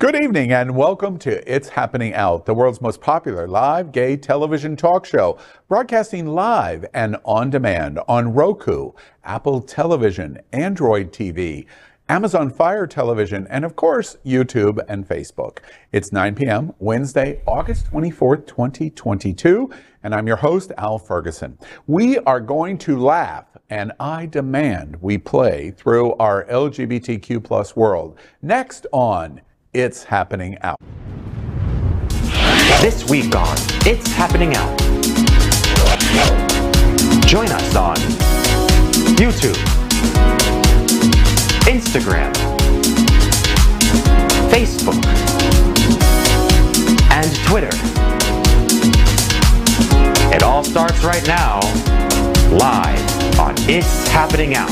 Good evening and welcome to It's Happening Out, the world's most popular live gay television talk show, broadcasting live and on demand on Roku, Apple Television, Android TV, Amazon Fire Television, and of course, YouTube and Facebook. It's 9 p.m. Wednesday, August 24th, 2022, and I'm your host, Al Ferguson. We are going to laugh, and I demand we play through our LGBTQ plus world. Next on It's Happening Out. This week on It's Happening Out. Join us on YouTube, Instagram, Facebook, and Twitter. It all starts right now, live on It's Happening Out.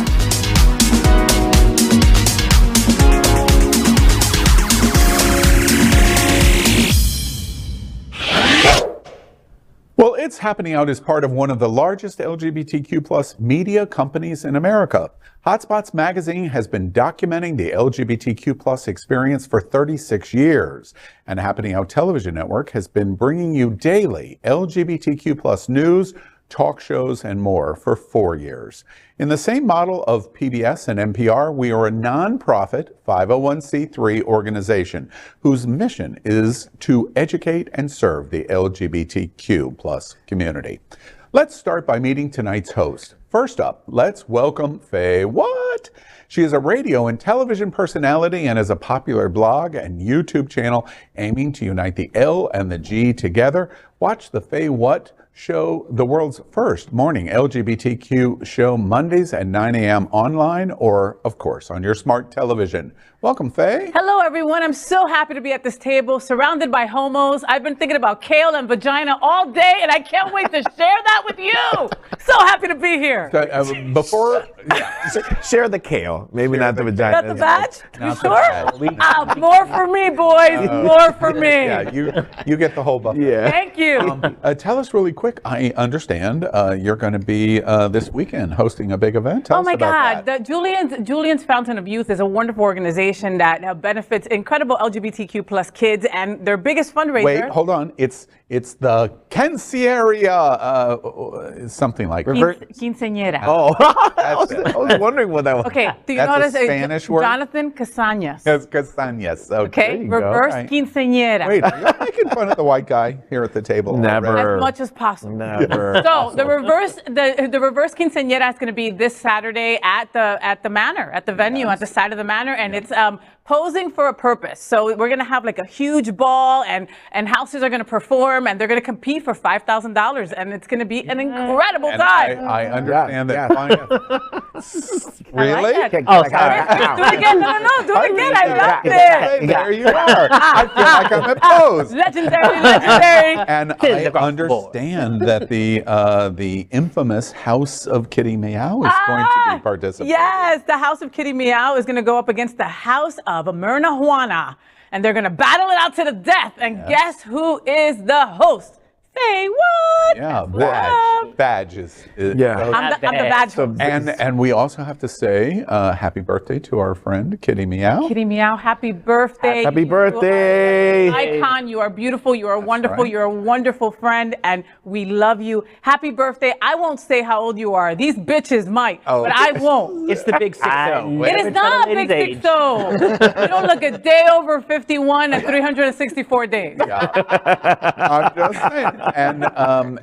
Well, It's Happening Out is part of one of the largest LGBTQ plus media companies in America. Hotspots magazine has been documenting the LGBTQ plus experience for 36 years. And Happening Out Television Network has been bringing you daily LGBTQ plus news, talk shows, and more for 4 years. In the same model of PBS and NPR, we are a nonprofit 501c3 organization whose mission is to educate and serve the LGBTQ plus community. Let's start by meeting tonight's host. First up, let's welcome FayWhat. She is a radio and television personality and has a popular blog and YouTube channel aiming to unite the L and the G together. Watch the FayWhat show, the world's first morning LGBTQ show, Mondays at 9 a.m. online or, of course, on your smart television. Welcome, Faye. Hello, everyone. I'm so happy to be at this table, surrounded by homos. I've been thinking about kale and vagina all day, and I can't wait to share that with you. So happy to be here. So, share the kale, maybe not the vagina. Got the badge? You sure? More for me, boys. More for me. Yeah, you get the whole buffet. Yeah. Thank you. Tell us really quick. I understand you're going to be this weekend hosting a big event. Tell us about that. Julian's Fountain of Youth is a wonderful organization that benefits incredible LGBTQ plus kids, and their biggest fundraiser. Wait, hold on. It's the Quinceañera, something like Quinceañera. Oh, I was wondering what that was. Okay, do you That's notice a Spanish word? Jonathan Casañas. Casañas. Okay, reverse Quinceañera. Wait, are you making fun of the white guy here at the table? Never. As much as possible. Never. So the reverse quinceañera is going to be this Saturday at the manor, at the venue, at the side of the manor, and it's posing for a purpose. So we're going to have like a huge ball, and houses are going to perform, and they're going to compete for $5,000, and it's going to be an incredible time. I understand that. Really? I like that. Do it again. No, do it again. I love it. There you are. I feel like I'm at Pose. Legendary. And I understand that the infamous House of Kitty Meow is going to be participating. Yes, the House of Kitty Meow is going to go up against the House of Myrna Juana, and they're going to battle it out to the death. And guess who is the host? FayWhat. Yeah, badge is Yeah. I'm the badge host. And we also have to say happy birthday to our friend Kitty Meow. Kitty Meow, happy birthday. Happy birthday. You are an icon. You are beautiful. You are wonderful. right. You're a wonderful friend, and we love you. Happy birthday. I won't say how old you are. These bitches might, but I won't. It's the big 6-0. It is not big 6-0. You don't look a day over 51 and 364 days. I'm just saying.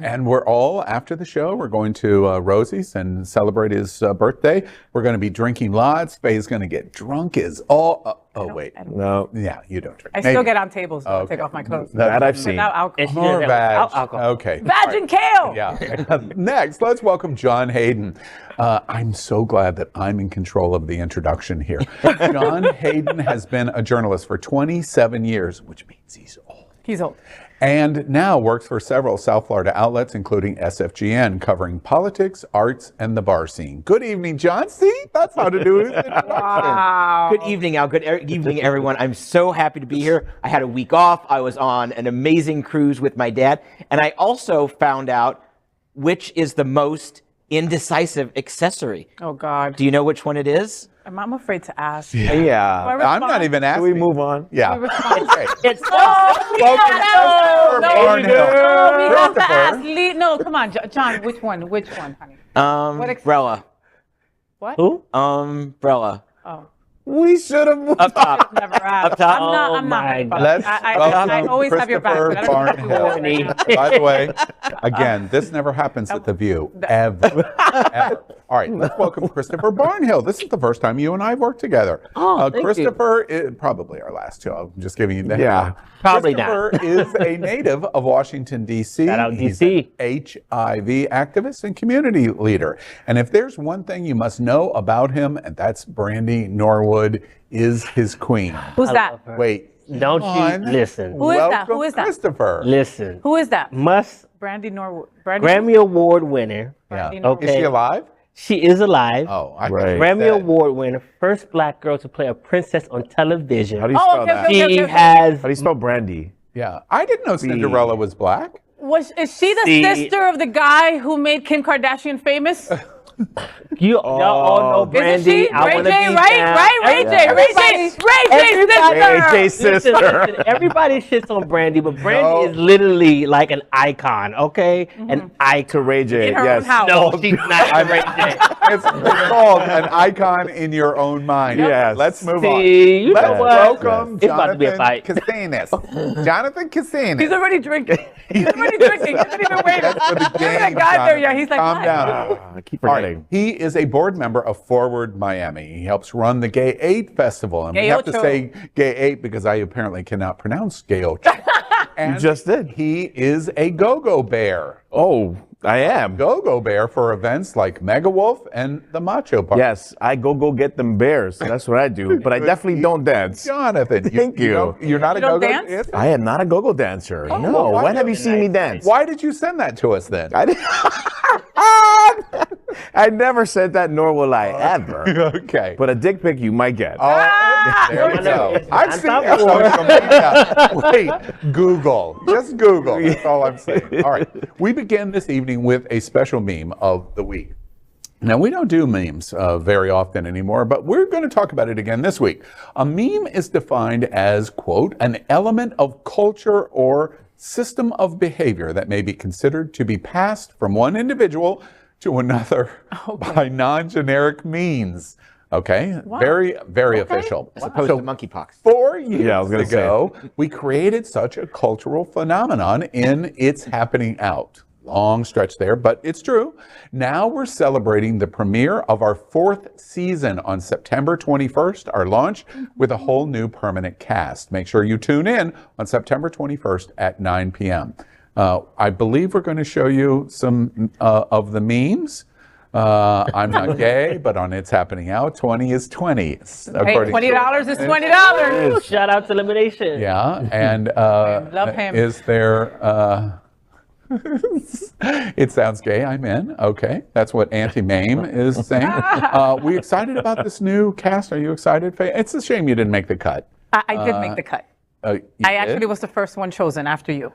And we're all, after the show, we're going to Rosie's and celebrate his birthday. We're going to be drinking lots. Faye's going to get drunk as all... wait. No. Yeah, you don't drink. I still get on tables when I take off my clothes. That I've seen. Without alcohol. More badge. Alcohol. Okay. Badge and kale. Yeah. Next, let's welcome John Hayden. I'm so glad that I'm in control of the introduction here. John Hayden has been a journalist for 27 years, which means he's old. He's old. And now works for several South Florida outlets, including SFGN, covering politics, arts, and the bar scene. Good evening, John. See, that's how to do it. Wow. Good evening, Al. Good evening, everyone. I'm so happy to be here. I had a week off. I was on an amazing cruise with my dad. And I also found out which is the most indecisive accessory. Oh God. Do you know which one it is? I'm afraid to ask. Yeah. I'm not even asking. Can we move on? Yeah. Okay. It's Welcome to Barnhill. We have to Christopher. ask. No, come on, John. Which one, honey? umbrella. What? Who? Umbrella. Oh. We should have moved Up top. Never asked. Up top. I'm not. my God. Let's I welcome always have your back. Christopher But I don't know what to do. Barnhill. By the way, again, this never happens at The View, ever. Ever. All right, let's welcome Christopher Barnhill. This is the first time you and I have worked together. Oh, thank Christopher is probably our last two. I'm just giving you that. Yeah. Probably not. Christopher is a native of Washington, D.C. Shout out He's DC. an HIV activist and community leader. And if there's one thing you must know about him, and that's Brandy Norwood is his queen. Who's that? Wait. Don't on. you listen? Who is that? Welcome, Who is that? Christopher. Listen. Who is that? Must Brandy Norwood. Brandy Grammy Award winner. Yeah. Brandy Norwood. Is she alive? She is alive. Oh, I Right. Grammy Award winner, first black girl to play a princess on television. How do you Oh, spell okay, that? okay, She okay, okay. has. How do you spell Brandy? Yeah. I didn't know Cinderella was black. Is she the See- sister of the guy who made Kim Kardashian famous? You all know Isn't Brandy. she? I Ray wanna J, be right? down. Right? Ray J, Ray J, Ray J sister. sister. Listen, everybody shits on Brandy, but Brandy No. is literally like an icon, okay? An icon. To Ray J. In her Yes. own house. No, she's not Ray J. It's called an icon in your own mind. Yes. Let's move on. See, you Let's know what? welcome It's about to be a fight. Casañas. Jonathan Casañas. He's already drinking. He's already drinking. He didn't even wait. That's for the Look at game, that guy there. Jonathan. Yeah, he's like, Calm what? down. I keep All right. forgetting. He is a board member of Forward Miami. He helps run the Gay 8 Festival. And we have to Gay say Gay 8 because I apparently cannot pronounce Gay Ocho. And You just did. he is a go-go bear. Oh, I am. Go-go bear for events like Mega Wolf and the Macho Party. Yes, I go get them bears. That's what I do. But I definitely don't dance. Jonathan, Thank you. You're not You a don't go-go dance? dancer? I am not a go-go dancer. well, No. why When have don't- you seen me dance? Why did you send that to us then? I didn't. I never said that, nor will I ever. Okay. But a dick pic you might get. There we go. Listen, I've on seen top that of on social media. Wait, Google. Just Google. That's all I'm saying. All right. We begin this evening with a special meme of the week. Now, we don't do memes very often anymore, but we're going to talk about it again this week. A meme is defined as, quote, an element of culture or system of behavior that may be considered to be passed from one individual to another by non-generic means. Okay? Very, very official. As opposed to monkeypox. 4 years Yeah, I was gonna ago, we created such a cultural phenomenon in It's Happening Out. Long stretch there, but it's true. Now we're celebrating the premiere of our 4th season on September 21st, our launch, with a whole new permanent cast. Make sure you tune in on September 21st at 9 p.m. I believe we're going to show you some of the memes. I'm not gay, but on It's Happening Out, 20 is 20. Hey, according to- $20 is $20. Shout out to Elimination. Yeah, and Love him. is there? It sounds gay. I'm in. Okay, that's what Auntie Mame is saying. We excited about this new cast? Are you excited, Faye? It's a shame you didn't make the cut. I did make the cut. You I did? actually was the first one chosen after you.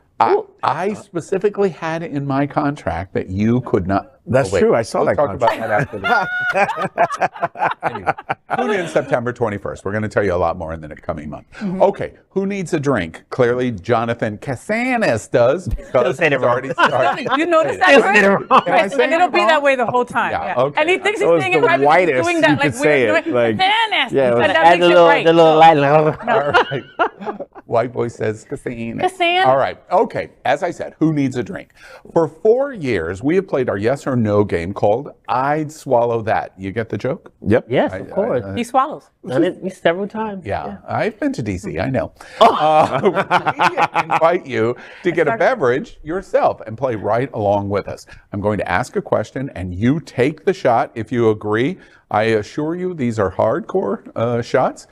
I specifically had it in my contract that you could not. That's true. I saw we'll that talk about that after this. Anyway, tune in September 21st. We're going to tell you a lot more in the coming month. Okay, who needs a drink? Clearly, Jonathan Casañas does. Because saying it it's wrong. already started. You notice that, right? Am I Right, saying it'll it be wrong? that way the whole time. Yeah, Yeah. okay. And he thinks That he's was saying it the right, but he's whitest doing that you like could say weird. it, like- Bananas. Yeah, it was- And that Add makes it right. the little light. All right. White boy says Casañas. Casañas. All right. Okay. As I said, who needs a drink? For 4 years, we have played our yes or no game called I'd Swallow That. You get the joke? Yep. Yes, of course. He swallows. Done it several times. Yeah. I've been to DC. I know. We invite you to get a beverage yourself and play right along with us. I'm going to ask a question and you take the shot if you agree. I assure you these are hardcore shots.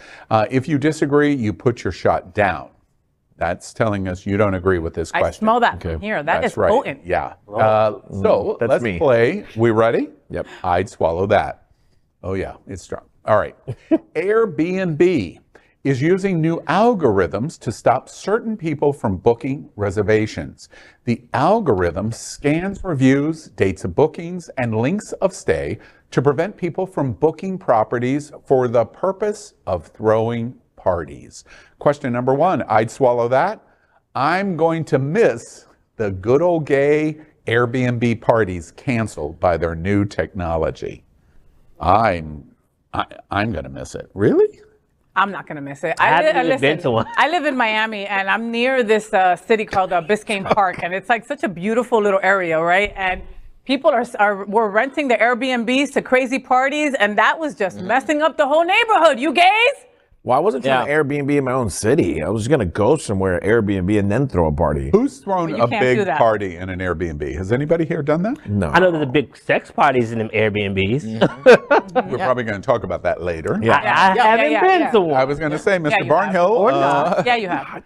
If you disagree, you put your shot down. That's telling us you don't agree with this I question. smell that from here. That That's is right. potent. Yeah. So That's let's me. play. We ready? Yep. I'd swallow that. Oh yeah, it's strong. All right. Airbnb is using new algorithms to stop certain people from booking reservations. The algorithm scans reviews, dates of bookings, and lengths of stay to prevent people from booking properties for the purpose of throwing parties. Question number 1, I'd swallow that. I'm going to miss the good old gay Airbnb parties canceled by their new technology. I'm going to miss it. Really? I'm not going to miss it. I haven't even been to one. I live in Miami, and I'm near this city called Biscayne Park, and it's like such a beautiful little area, right? And people were renting the Airbnbs to crazy parties, and that was just messing up the whole neighborhood. You gays? Well, I wasn't trying to Airbnb in my own city. I was going to go somewhere, Airbnb, and then throw a party. Who's thrown a can't do big that. party in an Airbnb? Has anybody here done that? No. I know there's a big sex parties in them Airbnbs. We're probably going to talk about that later. Yeah. I haven't been to one. I was going to say, Mr. you have. Barnhill. Or not. Yeah, you have.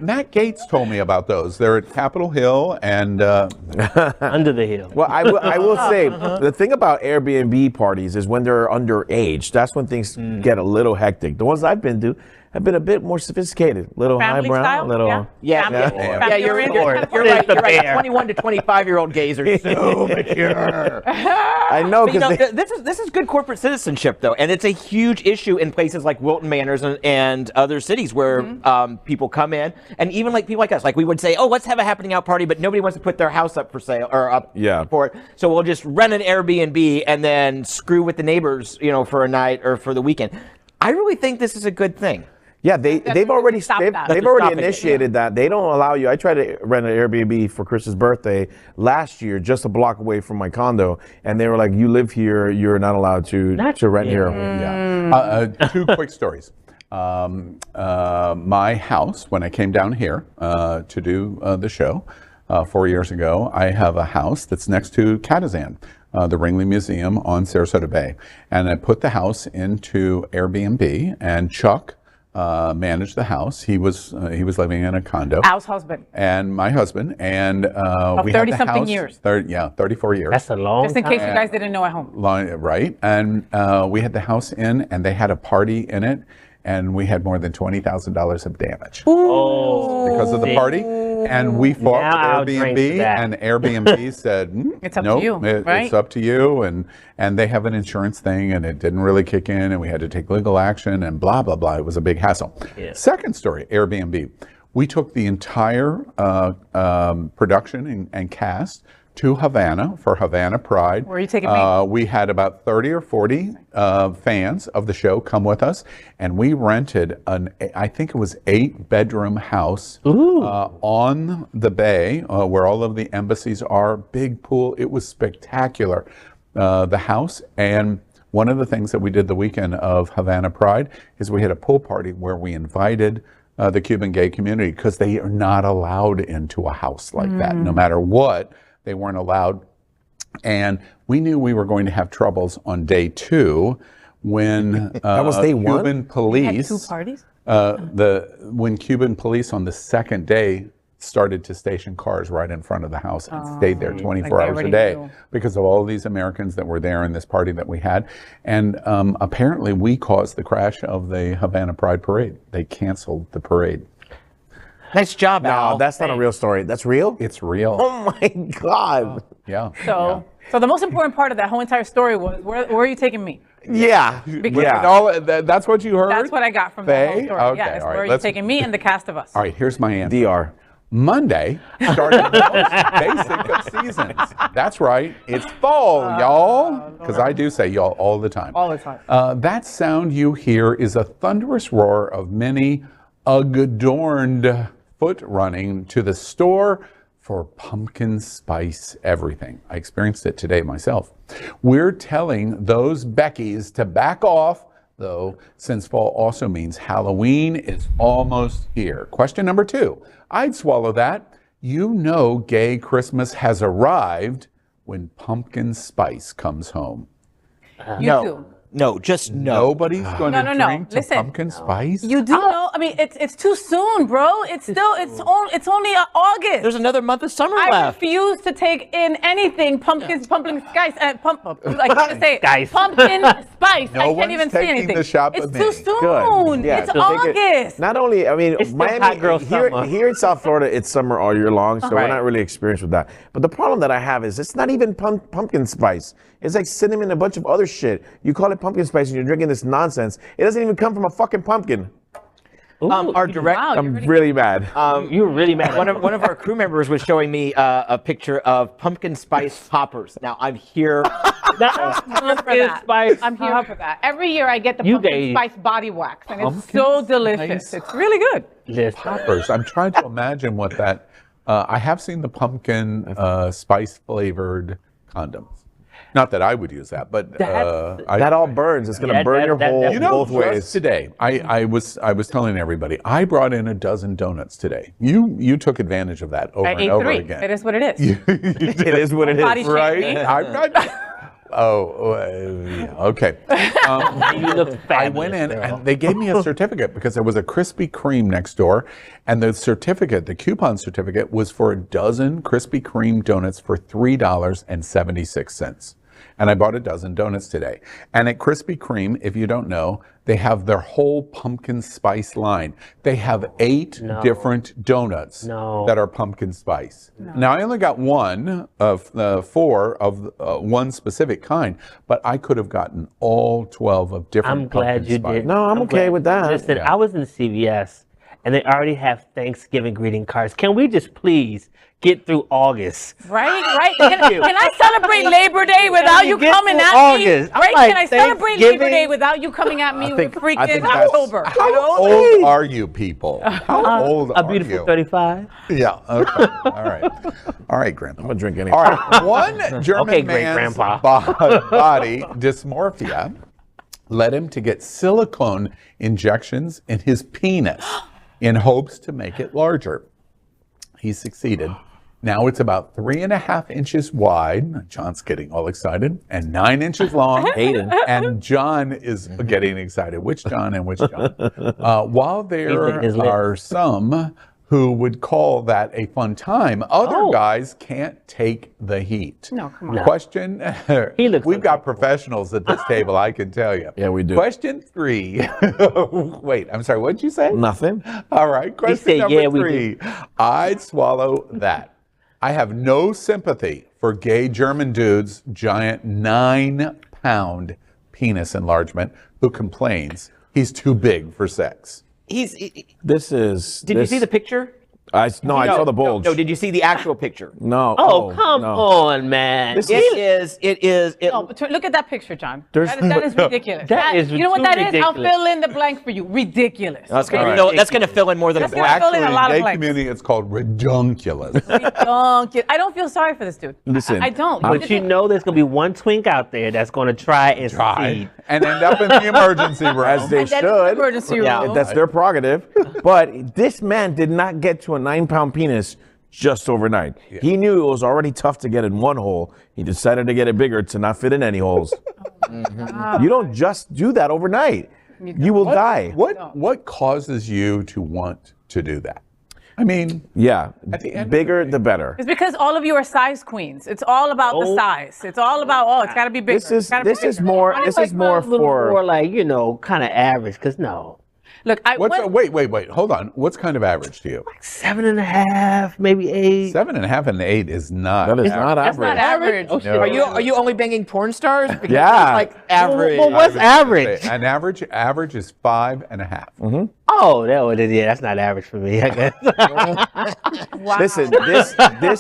Matt Gates told me about those. They're at Capitol Hill and Under the hill. Well, I will say, the thing about Airbnb parties is when they're underage, that's when things get a little hectic. The ones I've been to have been a bit more sophisticated, little Family highbrow, style? little. Yeah, Family- yeah, family you're oriented right. kind of You're party. right. You're right. bear. 21 to 25-year-old gays are so mature. I know, But, you know, because this is good corporate citizenship, though, and it's a huge issue in places like Wilton Manors and other cities where people come in, and even like people like us, like we would say, oh, let's have a happening out party, but nobody wants to put their house up for sale or up for it, so we'll just rent an Airbnb and then screw with the neighbors, you know, for a night or for the weekend. I really think this is a good thing. yeah, they've already stop that. they've Stop already it. initiated that. They don't allow you. I tried to rent an Airbnb for Chris's birthday last year, just a block away from my condo, and they were like, "You live here, you're not allowed to rent here." Yeah. 2 quick stories. My house, when I came down here to do the show 4 years ago, I have a house that's next to Catazan, the Ringley Museum on Sarasota Bay. And I put the house into Airbnb, and Chuck managed the house. He was living in a condo. Al's husband. And my husband, and we had the 30-something house, years. 34 years. That's a long Just in time. case you guys didn't know at home. Right, and we had the house in, and they had a party in it, and we had more than $20,000 of damage because of the party. And we fought Now I'll with drink Airbnb, to that. and Airbnb said, It's up to nope, you, right? it's up to you. And they have an insurance thing, and it didn't really kick in, and we had to take legal action, and blah, blah, blah. It was a big hassle. Yeah. Second story, Airbnb. We took the entire production and cast to Havana for Havana Pride. Where are you taking me? We had about 30 or 40 fans of the show come with us, and we rented I think it was 8-bedroom house on the bay where all of the embassies are. Big pool. It was spectacular, the house. And one of the things that we did the weekend of Havana Pride is we had a pool party where we invited the Cuban gay community, because they are not allowed into a house like that, no matter what. They weren't allowed. And we knew we were going to have troubles on day 2 when That was day 1? Cuban police, Had 2 parties? when Cuban police on the second day started to station cars right in front of the house and stayed there 24 they hours a already day knew. because of all these Americans that were there in this party that we had. And apparently we caused the crash of the Havana Pride Parade. They canceled the parade. Nice job, Al. No, that's not a real story. That's real? It's real. Oh my God. Yeah. So the most important part of that whole entire story was, where are you taking me? Yeah. That's what you heard? That's what I got from the whole Faye? story. Okay, Yes, all right, where are you let's- taking me and the cast of us? All right, here's my answer. DR. Monday started the most basic of seasons. That's right. It's fall, y'all. Because I do say y'all all the time. All the time. That sound you hear is a thunderous roar of many adorned foot running to the store for pumpkin spice everything. I experienced it today myself. We're telling those Beckies to back off, though, since fall also means Halloween is almost here. Question number 2. I'd swallow that. You know gay Christmas has arrived when pumpkin spice comes home. You too. No, just no. Nobody's going to No. drink to Listen. pumpkin spice? You do know, I mean, it's too soon, bro. It's only August. There's another month of summer I left. refuse to take in anything pumpkin spice. I can't say Spice. pumpkin spice. No I can't one's even say taking anything. the shot It's but too me. soon. Yeah, It's so take it- August. Not only, I mean, It's still Miami, hot girl summer. here in South Florida, it's summer all year long, so we're Right. not really experienced with that. But the problem that I have is it's not even pumpkin spice. It's like cinnamon and a bunch of other shit. You call it pumpkin spice and you're drinking this nonsense. It doesn't even come from a fucking pumpkin. Ooh, Our direct, Wow, I'm really mad. you were really mad. one of our crew members was showing me a picture of pumpkin spice poppers. Now I'm here. Pumpkin spice. I'm here for that. Every year I get the You pumpkin gave- spice body wax, and it's Pumpkin so delicious. spice. It's really good. Listen, Poppers. I'm trying to imagine what that. I have seen the pumpkin spice flavored condoms. Not that I would use that, but That all burns. It's going to Yeah, burn your that- hole you know, both just ways. today, I was telling everybody I brought in a dozen donuts today. You took advantage of that over I and ate over 3. again. It is what it is. It is what it Body is. shape right? me. I'm not. Yeah, okay. you look fabulous. I went in and they gave me a certificate because there was a Krispy Kreme next door, and the certificate, the coupon certificate, was for a dozen Krispy Kreme donuts for $3.76. And I bought a dozen donuts today. And at Krispy Kreme, if you don't know, they have their whole pumpkin spice line. They have 8 different donuts that are pumpkin spice. Now, I only got one of 4 of one specific kind, but I could have gotten all 12 of different I'm glad pumpkin you spice. did. No, I'm okay glad. with that. Listen, Yeah. I was in CVS and they already have Thanksgiving greeting cards. Can we just please get through August? Right? Can I celebrate Labor Day without you get coming to at August? me? I'm Right? like, Can I celebrate Labor Thanksgiving? Day without you coming at me with I freaking think that's- October? How old are you people? How old A are beautiful you? 35. Yeah, okay. All right. All right, Grandpa. I'm going to drink anything. All right, one German Okay, great man's grandpa. body dysmorphia led him to get silicone injections in his penis in hopes to make it larger. He succeeded. Now it's about 3.5 inches wide. John's getting all excited, and 9 inches long. Hayden. And John is getting excited. Which John and which John? While there His lips. are some who would call that a fun time, other guys can't take the heat. No, come on. Question. He looks We've got professionals at this table, I can tell you. Yeah, we do. Question 3. Wait, I'm sorry. What'd you say? Nothing. All right. Question said, number "Yeah, we 3. I'd swallow that. I have no sympathy for gay German dude's giant 9-pound penis enlargement who complains he's too big for sex. This is. Did you see the picture? I saw the bulge. No, did you see the actual picture? No. Oh, come no. on, man. It is. No, but look at that picture, John. There's- That is ridiculous. That is you know what too that is? I'll ridiculous. fill in the blank for you. Ridiculous. That's okay? going to fill in more than a That's blank. fill in a Actually, lot in of gay blanks. community, it's called redunculous. I don't feel sorry for this dude. Listen, I don't. But you know there's going to be one twink out there that's going to try and succeed. And end up in the emergency room. as they And then it's the should. emergency Yeah, room. That's their prerogative. But this man did not get to a 9-pound penis just overnight. He knew it was already tough to get in one hole. He decided to get it bigger to not fit in any holes. You don't just do that overnight. You will die. What causes you to want to do that? I mean, Yeah. At the end of Bigger, the better. It's because all of you are size queens. It's all about the size. It's all about, it's got to be bigger. This is It's gotta be this is bigger. more I this like is more A little more for like, kind of average, because no. Look, wait, hold on. What's kind of average to you? 7.5, maybe 8. 7.5 and 8 is not. that is average. not that's not average. average. Oh, shit. Are you only banging porn stars? Because Yeah. that's like average. Well, what's average? An average is 5.5. Oh, that's not average for me, I guess. Wow. Listen, this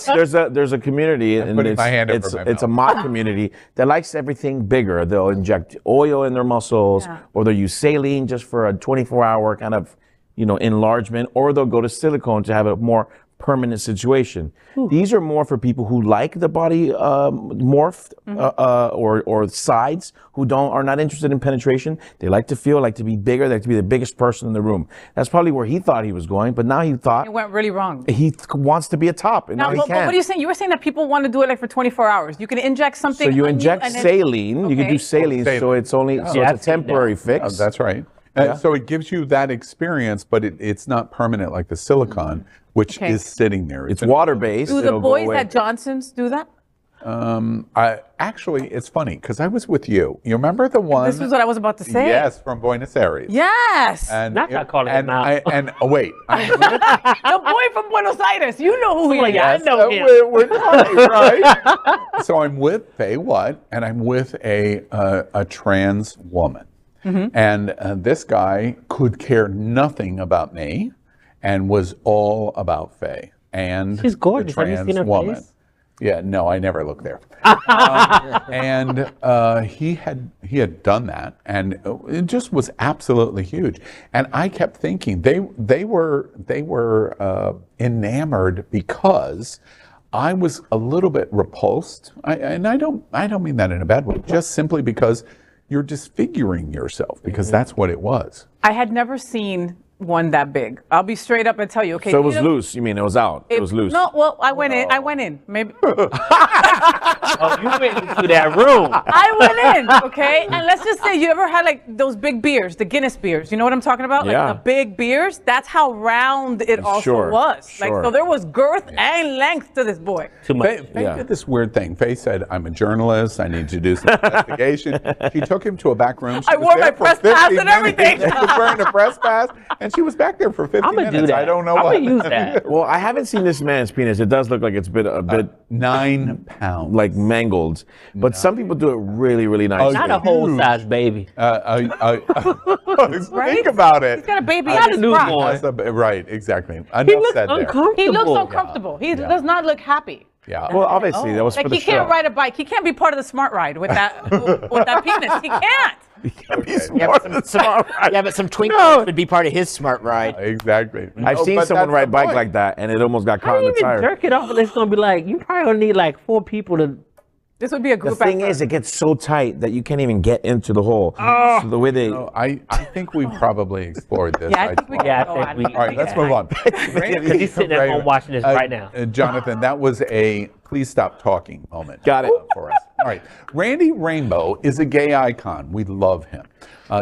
there's a community and putting my hand over it's my it's a mouth. mod community that likes everything bigger. They'll inject oil in their muscles, Yeah. or they'll use saline just for a 24-hour kind of enlargement, or they'll go to silicone to have a more permanent situation. These are more for people who like the body morphed or sides, who are not interested in penetration. They like to be bigger. They like to be the biggest person in the room. That's probably where he thought he was going, but now he thought It went really wrong. he wants to be a top, and now, he but can't. what are you saying? You were saying that people want to do it like for 24 hours. You can inject something. So you on inject and then- saline. You can do Okay. saline, so Saline. it's only Yeah, it's I've a seen temporary that. fix. That's right. So it gives you that experience, but it's not permanent like the silicone, which is sitting there. It's water-based. Do the It'll go boys away. at Johnson's do that? Actually, it's funny because I was with you. You remember the one? This is what I was about to say. Yes, from Buenos Aires. Yes. And Not that calling him out. Wait. The boy from Buenos Aires. You know who he is. I know him. We're talking, right? So I'm with FayWhat, and I'm with a trans woman. And this guy could care nothing about me and was all about Faye and She's gorgeous. the Have you trans seen her woman. face? Yeah, no, I never looked there. And he had done that, and it just was absolutely huge. And I kept thinking they were enamored because I was a little bit repulsed, and I don't mean that in a bad way, just simply because you're disfiguring yourself, because that's what it was. I had never seen one that big. I'll be straight up and tell you. Okay. So it was loose. You mean it was out? It was loose. No, well, I went in. I went in. Maybe. Oh, you went into that room. I went in, okay? And let's just say you ever had like those big beers, the Guinness beers. You know what I'm talking about? Yeah. Like the big beers. That's how round it also Sure, was. sure. Like, so there was girth and length to this boy. Too much. Faye did this weird thing. Faye said, I'm a journalist. I need to do some investigation. She took him to a back room. She I was wore there my for press 50 pass and minutes. everything. She was wearing a press pass, and she was back there for 50 I'm gonna minutes. do that. I don't know I'm what. gonna use that. Well, I haven't seen this man's penis. It does look like it's been a bit 9 pounds. like mangled, but some people do it really, really nice. Not a whole size baby. Right? Think about it. He's got a baby Not in a his newborn. bra. That's right, exactly. Enough He looks said there. uncomfortable. He looks uncomfortable. He does not look happy. Yeah. Well, obviously that was Like for the he can't show. ride a bike. He can't be part of the smart ride with that with that penis. He can't. Yeah, but some twinkles would be part of his smart ride. Exactly. I've No, seen but someone that's ride the bike point. like that, and it almost got How caught do in you the even tire. jerk it off? And it's gonna be like you probably gonna need like 4 people to. This would be a The group thing effort. is, it gets so tight that you can't even get into the hole. So the way they, No, I think we probably explored this. Yeah, I think we Yeah, I can go think on. we- All right, let's move on. Because he's sitting at home watching this right now. Jonathan, that was a please stop talking moment. Got it. For us. All right. Randy Rainbow is a gay icon. We love him.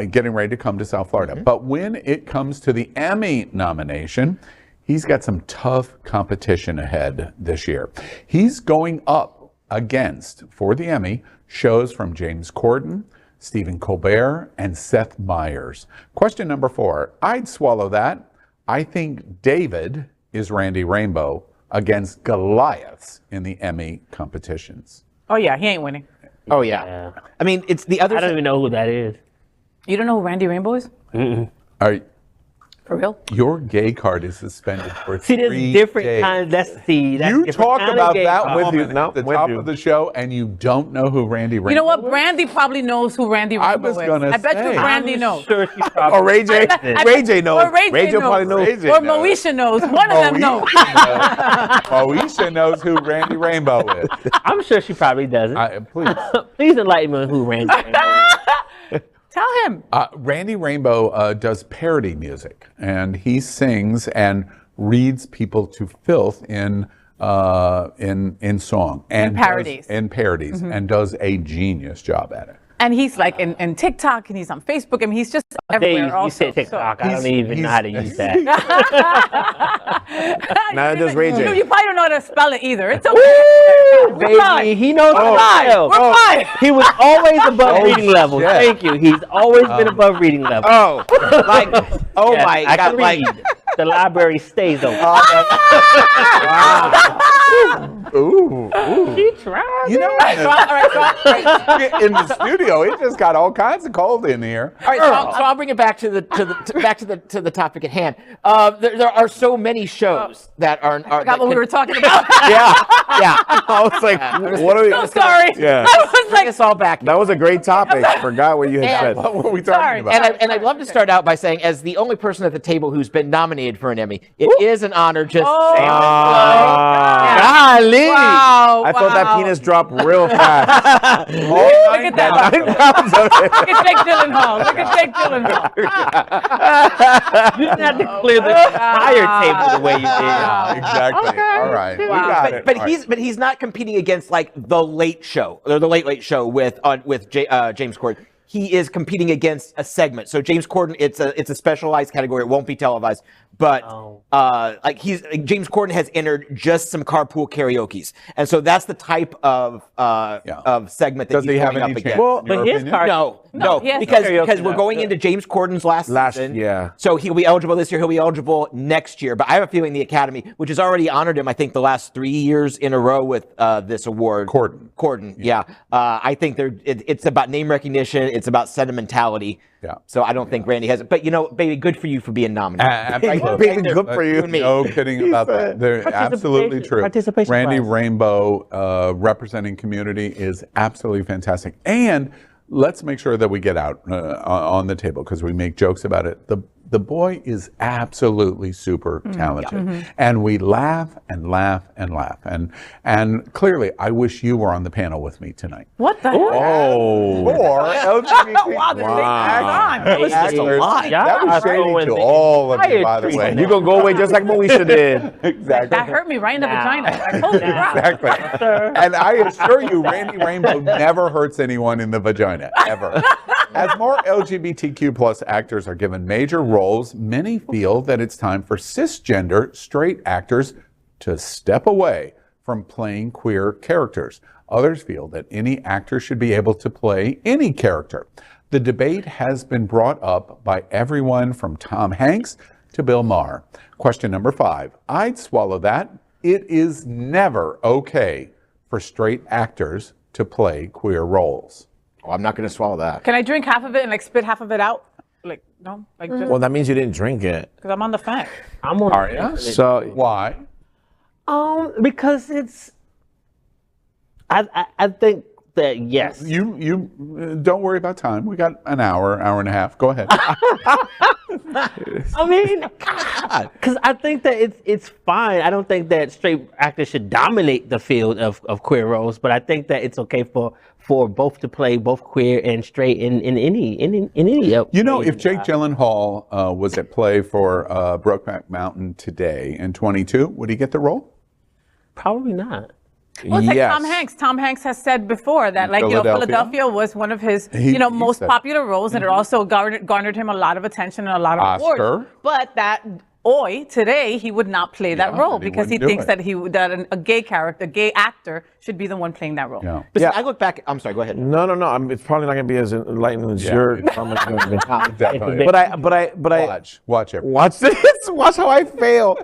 Getting ready to come to South Florida. But when it comes to the Emmy nomination, he's got some tough competition ahead this year. He's going up against, for the Emmy, shows from James Corden, Stephen Colbert, and Seth Meyers. Question number 4. I'd swallow that. I think David is Randy Rainbow against Goliaths in the Emmy competitions. Oh yeah, he ain't winning. Oh yeah. I mean, it's the other. I don't even know who that is. You don't know who Randy Rainbow is? For real? Your gay card is suspended for See, there's 3 different days. kinds. That's You different talked kind of about gay that card. with you No, at the with top you. of the show, and you don't know who Randy Rainbow You know what? is? Brandy probably knows who Randy I Rainbow was is. gonna I bet say. you Brandy I'm knows. sure she probably. oh, Ray J, Ray J knows. Or Ray J probably knows. Ray J Or knows. Moesha knows. One of them knows. Moesha knows who Randy Rainbow is. I'm sure she probably doesn't. Please. Please enlighten me on who Randy Rainbow is. Tell him. Randy Rainbow does parody music, and he sings and reads people to filth in song and parodies. and does a genius job at it. And he's like in TikTok and he's on Facebook. I mean, he's just everywhere You also. said TikTok. I don't even know how to use that. Neither does Ray J. You probably don't know how to spell it either. It's okay. We're fine. Baby, he knows We're how fine. to spell. We're fine. He was always above reading level. shit. Thank you. He's always been above reading level. Oh, like oh Yes, my I god, can like read. The library stays open. Ooh. She tried. You know, All right, in the studio, it just got all kinds of cold in here. All right, so I'll bring it back to the topic at hand. There are so many shows that are. I forgot what we were talking about. Yeah. I was like, what are we? So sorry. Yeah. I was Bring like, us all back. That was a great topic. Forgot what you had said. What were we talking Sorry. about? And I'd love to start out by saying, as the only person at the table who's been nominated for an Emmy, it is an honor just to say Golly. wow. I felt that wow. penis drop real fast. Look at that. Look at Jake Gyllenhaal. Look at Jake Gyllenhaal. You didn't have to clear the entire table the way you did. Exactly. All right. We got it. But All right. he's not competing against like the Late Show or the Late Show with James Corden. he is competing against a segment. So James Corden, it's a specialized category. It won't be televised. But James Corden has entered just some carpool karaoke's, and so that's the type of segment that Does he's he have going any up chance? against. Well, in your but his opinion? car. No, he has because karaoke we're now. going into James Corden's last season. yeah. So he'll be eligible this year. He'll be eligible next year. But I have a feeling the Academy, which has already honored him, I think the last 3 years in a row with this award. Corden, yeah. I think it's about name recognition. It's about sentimentality. Yeah. So I don't think Randy has it. But baby, good for you for being nominated. Baby, good for you. No kidding about that. They're absolutely true. Participation Randy prize. Rainbow representing community is absolutely fantastic. And let's make sure that we get out on the table because we make jokes about it. The boy is absolutely super talented. And we laugh and laugh and laugh. And clearly, I wish you were on the panel with me tonight. What the heck? Or LGBT Wow, this thing is on. That was just a lot. That was shady to all of you, by the way. You're going to go away just like Moesha did. Exactly. That hurt me right in the vagina. Like, holy crap. Exactly. And I assure you, Randy Rainbow never hurts anyone in the vagina, ever. As more LGBTQ plus actors are given major roles, many feel that it's time for cisgender straight actors to step away from playing queer characters. Others feel that any actor should be able to play any character. The debate has been brought up by everyone from Tom Hanks to Bill Maher. Question number 5. I'd swallow that. It is never okay for straight actors to play queer roles. Oh, I'm not going to swallow that. Can I drink half of it and like spit half of it out? Like, no? Like, just Well, that means you didn't drink it. because I'm on the fence. I'm on. Are you? So, Why? Because it's. I think that yes. You don't worry about time. We got an hour and a half. Go ahead. I mean, because I think that it's fine. I don't think that straight actors should dominate the field of queer roles, but I think that it's okay for both to play both queer and straight in any. You know, if Jake Gyllenhaal was at play for Brokeback Mountain today in 22, would he get the role? Probably not. Well, it's like yes. Tom Hanks. Tom Hanks has said before that, like, Philadelphia was one of his, He most said- popular roles, and it also garnered him a lot of attention and a lot of Oscar. awards. But that today he would not play that role he because he wouldn't do thinks it. that a gay character, a gay actor, should be the one playing that role. Yeah. But Yeah. I look back. I'm sorry. Go ahead. no. It's probably not going to be as enlightening as your comments are going to be. Definitely. But I Watch it. watch this. Watch how I fail.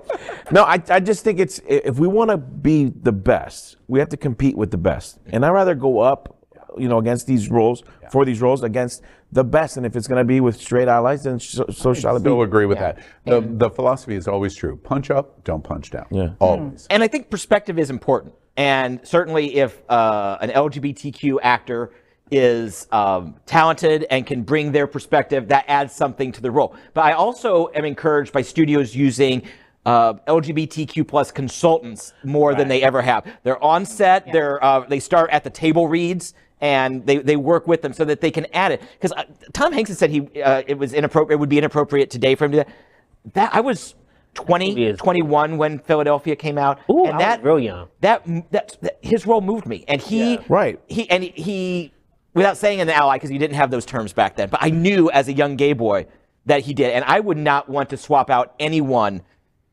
No, I just think it's, if we want to be the best, we have to compete with the best. And I'd rather go up, against these roles, for these roles, against the best. And if it's going to be with straight allies, then so shall it be. Still agree with that. The philosophy is always true. Punch up, don't punch down. Yeah. Always. And I think perspective is important. And certainly if an LGBTQ actor is talented and can bring their perspective, that adds something to the role. But I also am encouraged by studios using LGBTQ plus consultants more than they ever have. They're on set, they start at the table reads, and they work with them so that they can add it. Because Tom Hanks has said it was inappropriate. It would be inappropriate today for him to do that. That I was 20, 21 when Philadelphia came out. Ooh, and I was real young. That his role moved me, and he without saying an ally because he didn't have those terms back then, but I knew as a young gay boy that he did, and I would not want to swap out anyone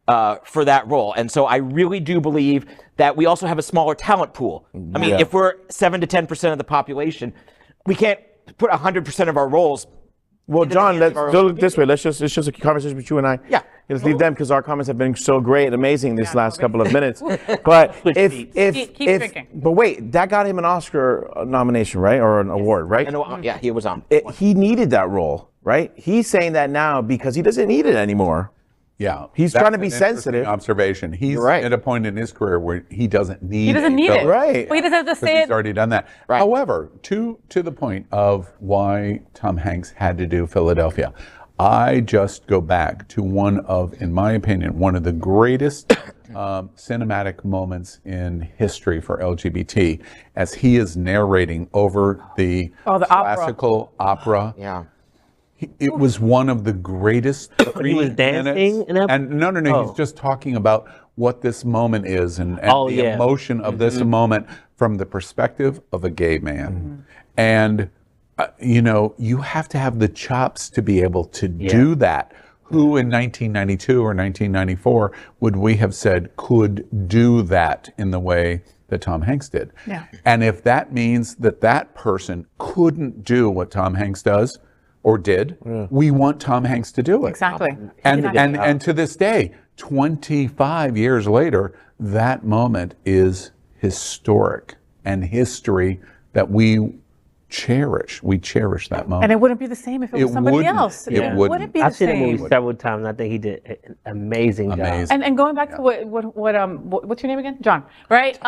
for that role. And so I really do believe that we also have a smaller talent pool. I mean, if we're 7 to 10% of the population, we can't put 100% of our roles. Well, John, let's do it this way. It's just a conversation between you and I. Yeah. Let's leave them because our comments have been so great and amazing these last couple of minutes. But Keep drinking. but wait, that got him an Oscar nomination, right? Or an award, right? And, yeah, he was on. He needed that role, right? He's saying that now because he doesn't need it anymore. Yeah. He's That's trying to an be interesting sensitive. Observation. He's right. at a point in his career where he doesn't need it. Right. Well, he doesn't have to say He's it. already done that. Right. However, to the point of why Tom Hanks had to do Philadelphia, I just go back to one of, in my opinion, one of the greatest cinematic moments in history for LGBT, as he is narrating over the opera. classical opera. Yeah. It was one of the greatest 3 He was dancing minutes. in that- And no, he's just talking about what this moment is and the emotion of this moment from the perspective of a gay man. And you have to have the chops to be able to do that. Who in 1992 or 1994 would we have said could do that in the way that Tom Hanks did? Yeah. And if that means that that person couldn't do what Tom Hanks does or did, we want Tom Hanks to do it. Exactly. And to this day, 25 years later, that moment is historic and history that we cherish. We cherish that moment. And it wouldn't be the same if it was somebody wouldn't. else. It wouldn't. be the I've seen the same. movie several times. And I think he did an amazing job. Amazing. And going back to what's your name again? John, right? Said,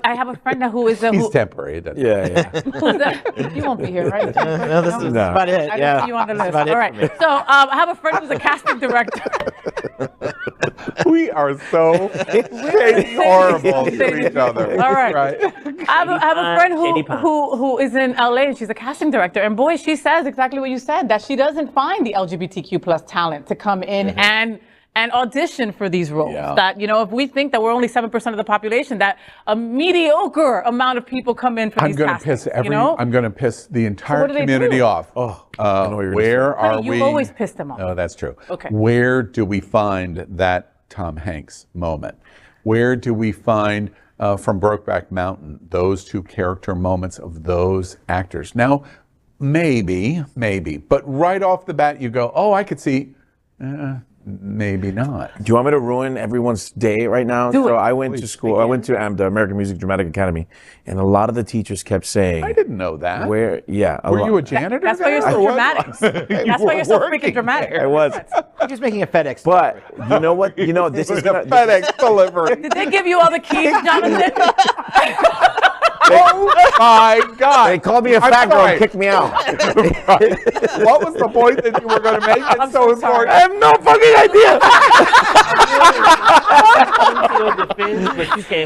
I have a friend who is a He's temporary. Doesn't he? you won't be here, right? No, this is about it. I Yeah. don't see you on the list. That's about it All right. for me. So I have a friend who's a casting director. We are so horrible to each other. All right. I have a friend Shady Pond. who is in LA and she's a casting director. And boy, she says exactly what you said, that she doesn't find the LGBTQ plus talent to come in and audition for these roles. Yeah. That, if we think that we're only 7% of the population, that a mediocre amount of people come in for I'm these going to castings. piss I'm going to piss the entire what do they community do? off. Where are Honey, we? you've always pissed them off. No, that's true. Okay. Where do we find that Tom Hanks moment? Where do we find from Brokeback Mountain those two character moments of those actors? Now, maybe, but right off the bat you go, oh, I could see. Maybe not. Do you want me to ruin everyone's day right now? Do it. I went to school. I went to the American Music Dramatic Academy, and a lot of the teachers kept saying, I didn't know that. "Where? Yeah, Were you a janitor? That's why you're so there, or what? dramatic. That's why you're so freaking dramatic. I was." I'm just making a FedEx. But you know what? This is gonna. FedEx delivery. Did they give you all the keys, Jonathan? Oh my God! They called me a I'm fat girl sorry. and kicked me out. What was the point that you were going to make? It's so important. I have no fucking idea.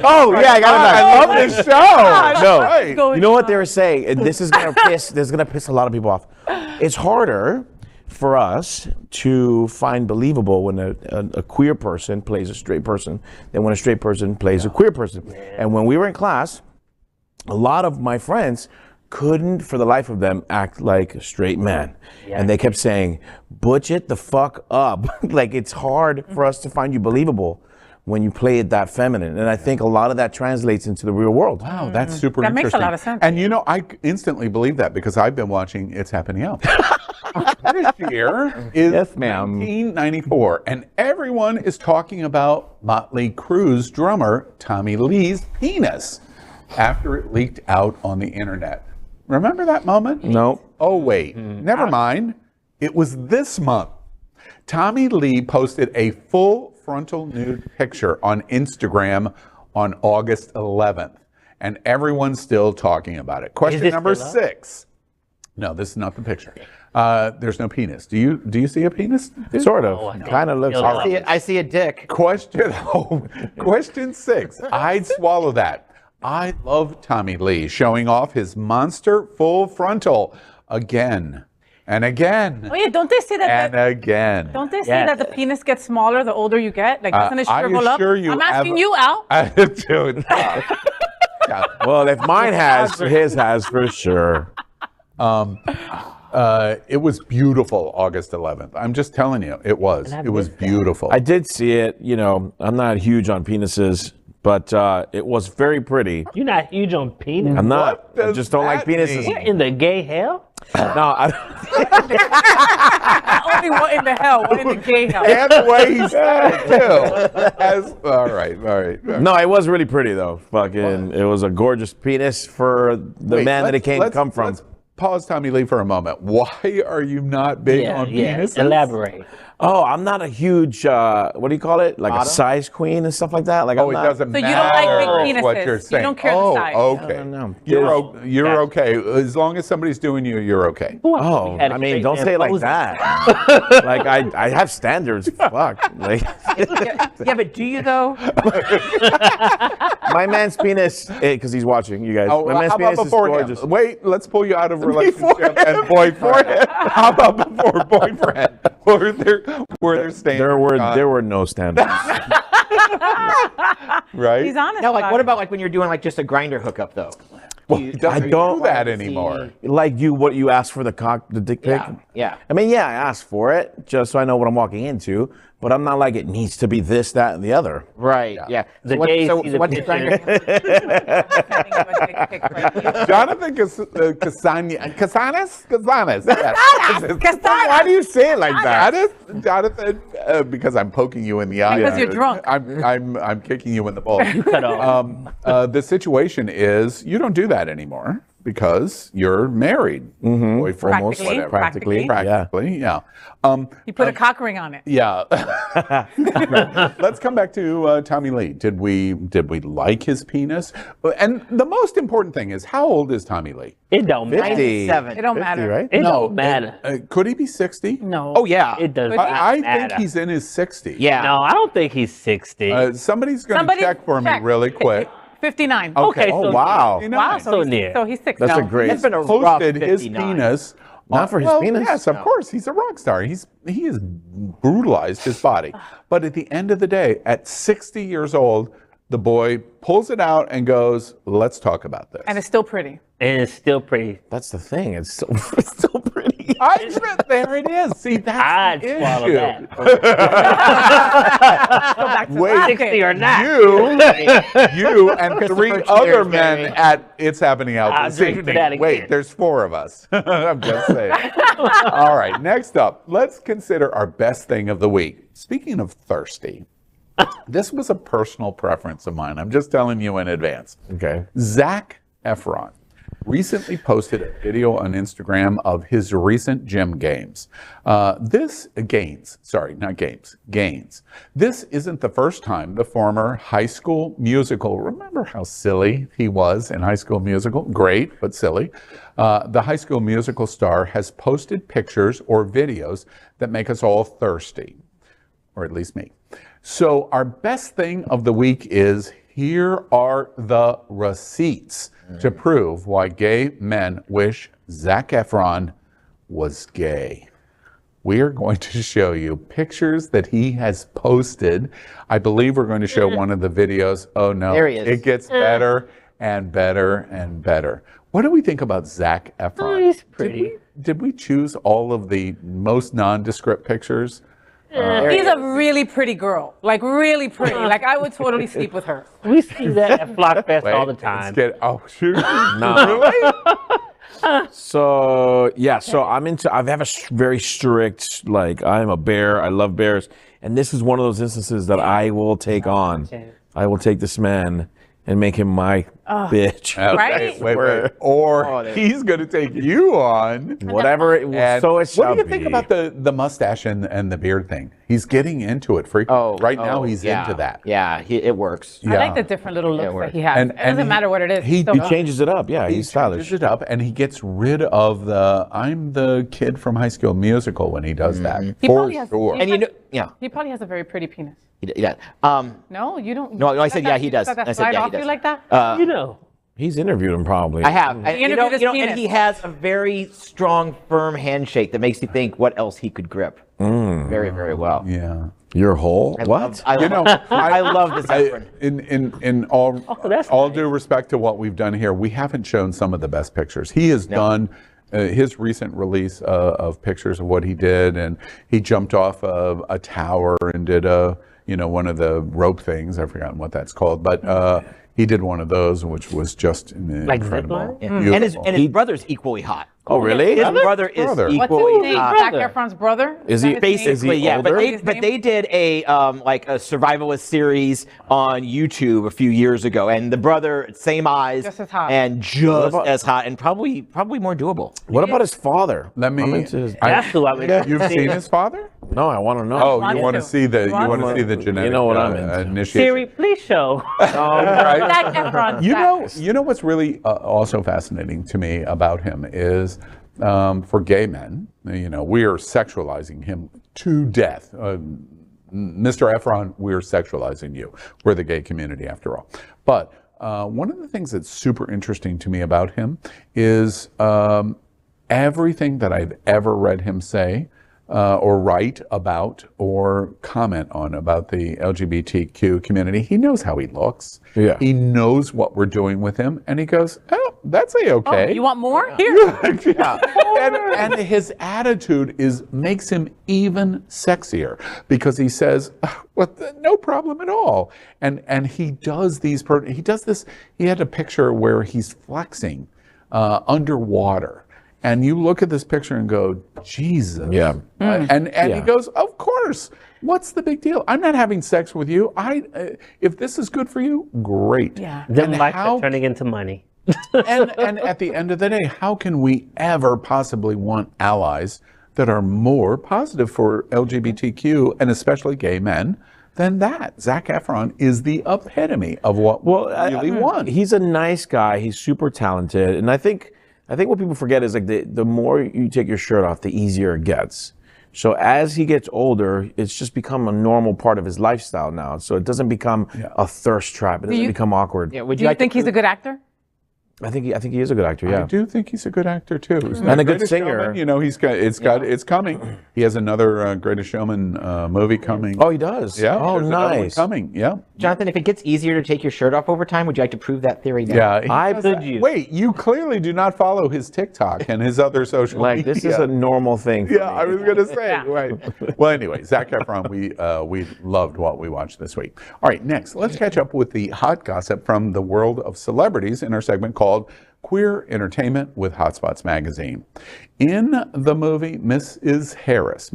Oh yeah, I got it back. I love this show. No, Right. Going you know what on. they were saying, and this is gonna piss a lot of people off. It's harder for us to find believable when a queer person plays a straight person than when a straight person plays a queer person. And when we were in class, a lot of my friends couldn't for the life of them act like a straight man. And they kept saying, butch it the fuck up. Like, it's hard for us to find you believable when you play it that feminine. And I think a lot of that translates into the real world. Wow, that's super That makes a interesting. lot of sense. And I instantly believe that because I've been watching It's Happening Out. This year is Yes, ma'am. 1994, and everyone is talking about Motley Crue's drummer Tommy Lee's penis after it leaked out on the internet. Remember that moment? No. Oh, wait. Never mind. It was this month. Tommy Lee posted a full frontal nude picture on Instagram on August 11th, and everyone's still talking about it. Question this number still up? 6. No, this is not the picture. There's no penis. Do you see a penis? Sort of. Kind of looks. I see a dick. Question 6. I'd swallow that. I love Tommy Lee showing off his monster full frontal again and again Oh yeah, don't they say that? and again. Don't they say that the penis gets smaller the older you get? Like, doesn't it I shrivel up? assure you, I'm asking you, Al. Dude. Well, if mine has, his has for sure. It was beautiful, August 11th. I'm just telling you, it was. It was beautiful. I did see it. I'm not huge on penises, but it was very pretty. You're not huge on penis. I'm not. What I does just don't like that penises. mean? You're in the gay hell? No, Not only what in the hell, what in the gay hell? And the way he said it, too. All right. no, it was really pretty though. It was a gorgeous penis for the Wait, man that it came come from. Let's pause Tommy Lee for a moment. Why are you not big on penises? Elaborate. Oh, I'm not a huge, what do you call it? Like a size queen and stuff like that. Like, Oh, I'm it not, doesn't So matter you don't like big what you're penises. You saying. don't care the size. Okay. No. You're okay. As long as somebody's doing you're okay. Oh, Had a I mean, straight don't man say it like posing. that. Like, I have standards. Fuck. Like, Yeah, but do you though? my man's penis, because he's watching, you guys. Oh, my man's how penis about is before gorgeous. him? Wait, let's pull you out of relationship and boyfriend. How about before boyfriend? Were there standards? There were no standards. Right? He's honest. Now, like, about what it. about like when you're doing like just a grinder hookup though? Well, he doesn't I don't do that want to see- anymore. Like what you asked for the dick pic? Yeah. I mean, yeah, I asked for it just so I know what I'm walking into, but I'm not like it needs to be this, that, and the other. Right. Yeah. The So what, gays so, see so the what's picture. trying to Jonathan Casañas? Yes. Casañas. Why do you say it like that? Jonathan, because I'm poking you in the eye. Because you're drunk. I'm kicking you in the balls. cut off. The situation is you don't do that anymore because you're married, boyfriend, Practically, whatever. practically. Practically, yeah. You put a cock ring on it. Yeah. Let's come back to Tommy Lee. Did we like his penis? And the most important thing is, how old is Tommy Lee? It don't matter. 97. It don't 50, matter. right? It don't matter. Could he be 60? No. Oh, yeah. It does But not I matter. think he's in his 60s. Yeah. No, I don't think he's 60. Somebody's going to Somebody check for me check. really quick. 59. Okay, Oh, so wow. Wow. So he's, near. so he's 6 That's now. a great. It's been a rough Posted his 59. penis. Not for his well, penis? Yes, of course. He's a rock star. He has brutalized his body. But at the end of the day, at 60 years old, the boy pulls it out and goes, let's talk about this. And it's still pretty. And it's still pretty. That's the thing. It's so pretty. There it is. See, that's I'd the swallow issue. that. Go back to Wait, the 60 or not. You and three Christopher other Cheers, men baby. at It's Happening Out I'll this drink to evening. that again. Wait, there's 4 of us. I'm just saying. All right, next up, let's consider our best thing of the week. Speaking of thirsty, this was a personal preference of mine. I'm just telling you in advance. Okay. Zac Efron recently posted a video on Instagram of his recent gym gains. Gains. This isn't the first time the former High School Musical, remember how silly he was in High School Musical? Great, but silly. The High School Musical star has posted pictures or videos that make us all thirsty, or at least me. So our best thing of the week is, here are the receipts to prove why gay men wish Zac Efron was gay. We are going to show you pictures that he has posted. I believe we're going to show one of the videos. Oh no, There he is. it gets better and better and better. What do we think about Zac Efron? Oh, he's pretty. Did we choose all of the most nondescript pictures? He's a really pretty girl. Like, really pretty. Like, I would totally sleep with her. We see that at Flockfest all the Wait, time. oh, shoot. No. So yeah, so I have a very strict, like, I'm a bear. I love bears, and this is one of those instances that I will take on. I will take this man and make him my bitch. Okay, Right? wait. Or he's going to take you on. Whatever it And so it what shall do you think be. about the mustache and the beard thing? He's getting into it frequently. Right now, he's yeah. into that. Yeah, it works. I like the different little looks that he has. And- It and doesn't he- matter what it is. he- It's still he fun. Changes it up, yeah. He's stylish. Changes it up, and he gets rid of the "I'm the kid from High School Musical" when he does that. He For probably has- sure. And you know, yeah, He probably has a very pretty penis. he does. No, you don't. No, I said, yeah, he does. Let that I said, slide yeah, he off you does. like that? You know. He's interviewed him probably. I have. And, interviewed his and penis. he has a very strong, firm handshake that makes you think what else he could grip. Very, very well. Yeah. Your hole? I What? love- I You love- know, I love this Efron. In all that's all nice. due respect to what we've done here, we haven't shown some of the best pictures. He has done his recent release of pictures of what he did, and he jumped off of a tower and did one of the rope things. I've forgotten what that's called, but he did one of those, which was just incredible. zipline? Yeah. Beautiful. And his brother's equally hot. Oh, really? His brother is Brother. What's equally his name? hot. Zac brother. Efron's brother? Is that he his basically- name? is he Basically, yeah, older? but they did a like a survivalist series on YouTube a few years ago, and the brother, same eyes, Just as hot. and just about- as hot, and probably more doable. What about his father? Let me. I'm into his- That's who I would You've seen his father? no, I want to know. Oh, wants you want to to. see the He wants to. genetic know what I'm into. initiation. Siri, please show. Right? Zac Efron. You know what's really also fascinating to me about him is for gay men, we are sexualizing him to death. Mr. Efron, we're sexualizing you. We're the gay community after all. But one of the things that's super interesting to me about him is everything that I've ever read him say or write about or comment on about the LGBTQ community, he knows how he looks. Yeah. He knows what we're doing with him, and he goes, oh, that's Oh, okay. you want more? Here. And his attitude makes him even sexier because he says, well, no problem at all. And he does this. He had a picture where he's flexing underwater. And you look at this picture and go, Jesus. Yeah. And he goes, of course. What's the big deal? I'm not having sex with you. If this is good for you, great. Yeah. Them And lights are turning into money. and at the end of the day, how can we ever possibly want allies that are more positive for LGBTQ and especially gay men than that? Zac Efron is the epitome of what we really want. He's a nice guy. He's super talented, and I think what people forget is like the more you take your shirt off, the easier it gets. So as he gets older, it's just become a normal part of his lifestyle now. So it doesn't become a thirst trap. It doesn't become awkward. Yeah, would Do you think he's a good actor? I think he is a good actor. Yeah. I do think he's a good actor too. And a good singer. Showman, you know, it's coming. He has another Greatest Showman movie coming. Oh, he does. Yeah. Oh, there's another one nice. coming. Yeah. Jonathan, if it gets easier to take your shirt off over time, would you like to prove that theory now? Yeah. I does could that. use. Wait, you clearly do not follow his TikTok and his other social Like media. this is a normal thing. For Yeah, me. I was going to say, right. Well, anyway, Zac Efron, we loved what we watched this week. All right, next, let's catch up with the hot gossip from the world of celebrities in our segment called Queer Entertainment with Hotspots Magazine. In the movie Mrs. Harris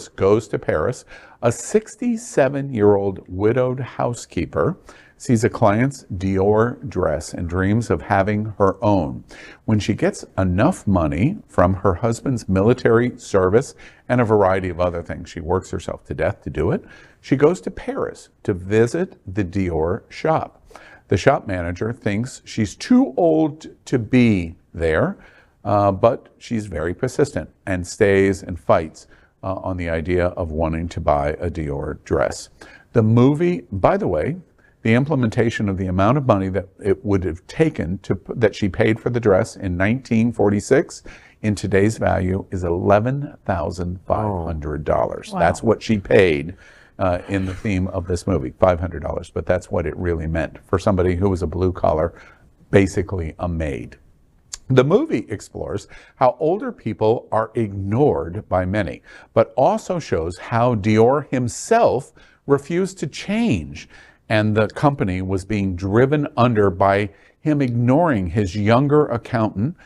Goes to Paris, a 67-year-old widowed housekeeper sees a client's Dior dress and dreams of having her own. When she gets enough money from her husband's military service and a variety of other things, she works herself to death to do it, she goes to Paris to visit the Dior shop. The shop manager thinks she's too old to be there, but she's very persistent and stays and fights on the idea of wanting to buy a Dior dress. The movie, by the way, the implementation of the amount of money that it would have taken that she paid for the dress in 1946 in today's value is $11,500. Wow. That's what she paid in the theme of this movie, $500, but that's what it really meant for somebody who was a blue collar, basically a maid. The movie explores how older people are ignored by many, but also shows how Dior himself refused to change, and the company was being driven under by him ignoring his younger accountant,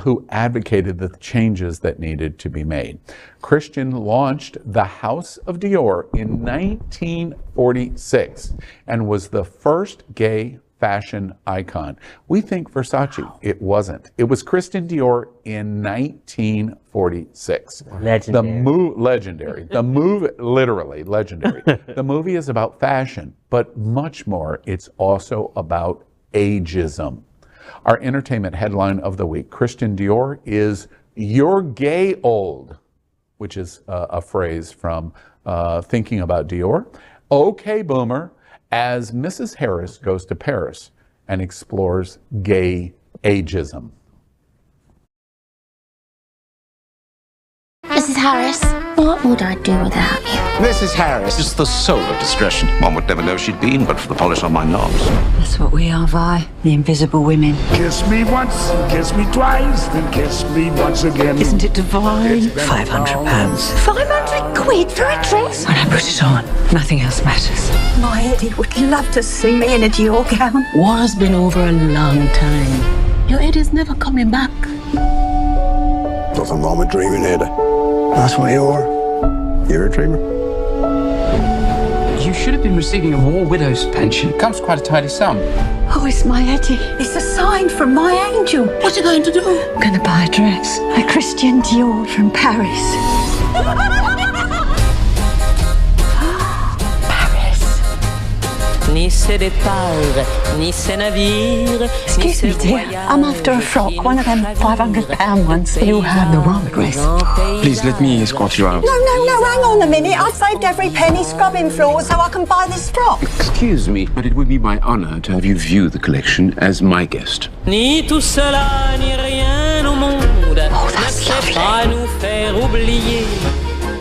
who advocated the changes that needed to be made. Christian launched the House of Dior in 1946 and was the first gay fashion icon. We think Versace. It wasn't. It was Christian Dior in 1946. Legendary. Legendary. The movie, literally legendary. The movie is about fashion, but much more. It's also about ageism. Our entertainment headline of the week, Christian Dior is "You're gay old," which is a phrase from Thinking About Dior. Okay, boomer, as Mrs. Harris goes to Paris and explores gay ageism. Mrs. Harris, what would I do without you? Mrs. Harris is the soul of discretion. One would never know she'd been but for the polish on my knobs. That's what we are, Vi. The invisible women. Kiss me once, kiss me twice, then kiss me once again. Isn't it divine? £500. 500 quid for a dress? When I put it on, nothing else matters. My Eddie would love to see me in a Dior gown. War's been over a long time. Your Eddie's never coming back. Nothing wrong with dreaming, Ada. That's what you are. You're a dreamer. You should have been receiving a war widow's pension. It comes to quite a tidy sum. Oh, it's my Eddie. It's a sign from my angel. What are you going to do? I'm going to buy a dress. A Christian Dior from Paris. Ni ses départs, ni ses navires. Excuse me, dear. I'm after a frock. One of them £500 ones. You have the wrong dress. Please let me escort you out. No, hang on a minute. I've saved every penny scrubbing floors so I can buy this frock. Excuse me, but it would be my honor to have you view the collection as my guest. Ni tout cela, ni rien au monde. Oh, that's lovely. Pas nous faire oublier.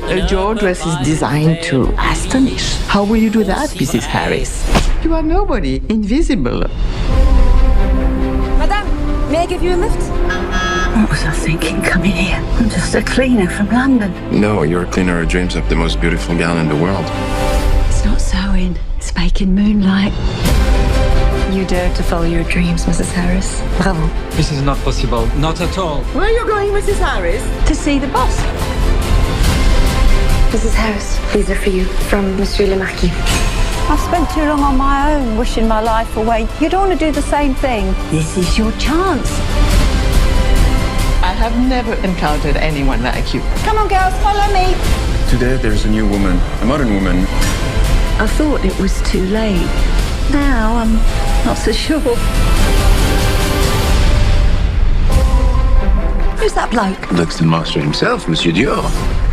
A Dior dress is designed to astonish. How will you do that, Mrs. Harris? You are nobody, invisible. Madame, May I give you a lift? What was I thinking coming here? I'm just a cleaner from London. No, you're a cleaner who dreams up the most beautiful gal in the world. It's not sewing, it's making moonlight. You dare to follow your dreams, Mrs. Harris. Bravo. This is not possible. Not at all. Where are you going, Mrs. Harris? To see the boss. Mrs. Harris, these are for you from Monsieur le Marquis. I've spent too long on my own, wishing my life away. You don't want to do the same thing. This is your chance. I have never encountered anyone like you. Come on, girls, follow me. Today there's a new woman, a modern woman. I thought it was too late. Now I'm not so sure. Who's that bloke? That's the master himself, Monsieur Dior.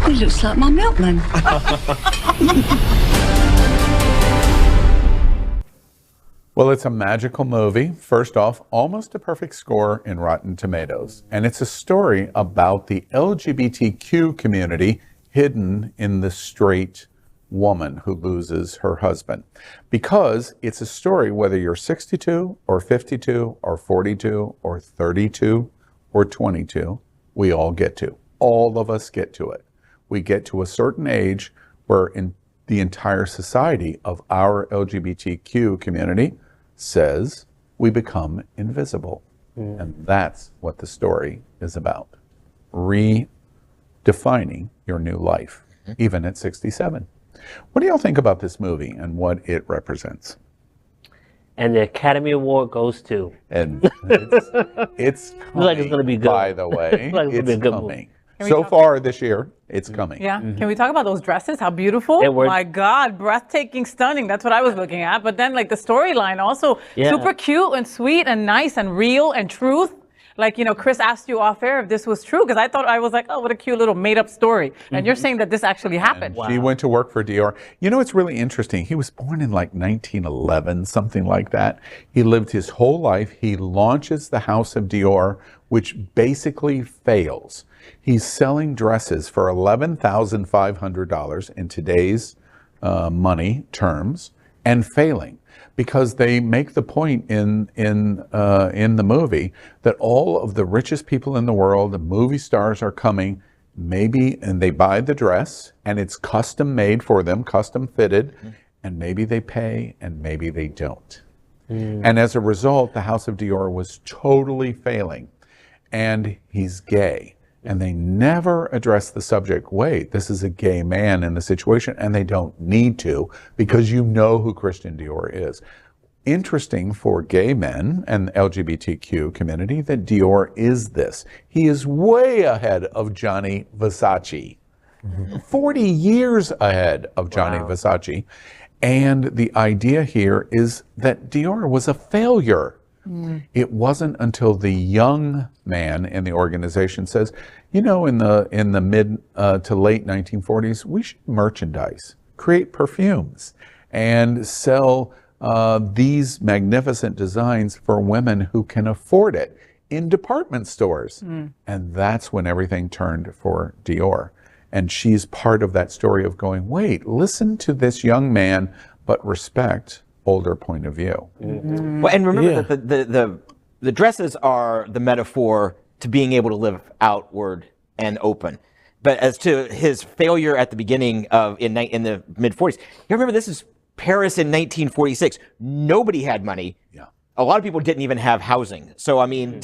He looks like my milkman. Well, it's a magical movie. First off, almost a perfect score in Rotten Tomatoes. And it's a story about the LGBTQ community hidden in the straight woman who loses her husband. Because it's a story whether you're 62 or 52 or 42 or 32 or 22, we all get to. All of us get to it. We get to a certain age where in the entire society of our LGBTQ community says we become invisible. And that's what the story is about. Redefining your new life, even at 67. What do y'all think about this movie and what it represents? And the Academy Award goes to. And it's coming, like it's gonna be good. By the way, like it's it's good coming. So far this year, it's coming. Yeah. Can we talk about those dresses? How beautiful. My God, breathtaking, stunning. That's what I was looking at. But then like the storyline also super cute and sweet and nice and real and truth. Like, you know, Chris asked you off air if this was true, because I was like, oh, what a cute little made up story. And you're saying that this actually happened. She went to work for Dior. You know, it's really interesting. He was born in like 1911, something like that. He lived his whole life. He launches the House of Dior, which basically fails. He's selling dresses for $11,500 in today's money terms and failing. Because they make the point in the movie that all of the richest people in the world, the movie stars are coming, and they buy the dress and it's custom made for them, custom fitted, and maybe they pay and maybe they don't. And as a result, the House of Dior was totally failing. And he's gay. And they never address the subject, wait, this is a gay man in the situation, and they don't need to, because you know who Christian Dior is. Interesting for gay men and the LGBTQ community that Dior is this. He is way ahead of Gianni Versace. 40 years ahead of Gianni Versace. And the idea here is that Dior was a failure. It wasn't until the young man in the organization says, you know, in the mid to late 1940s, we should merchandise, create perfumes, and sell these magnificent designs for women who can afford it in department stores. And that's when everything turned for Dior. And she's part of that story of going, wait, listen to this young man, but respect older point of view. Well, and remember that the dresses are the metaphor to being able to live outward and open. But as to his failure at the beginning in the mid 40s, you remember this is Paris in 1946. Nobody had money. A lot of people didn't even have housing. So I mean,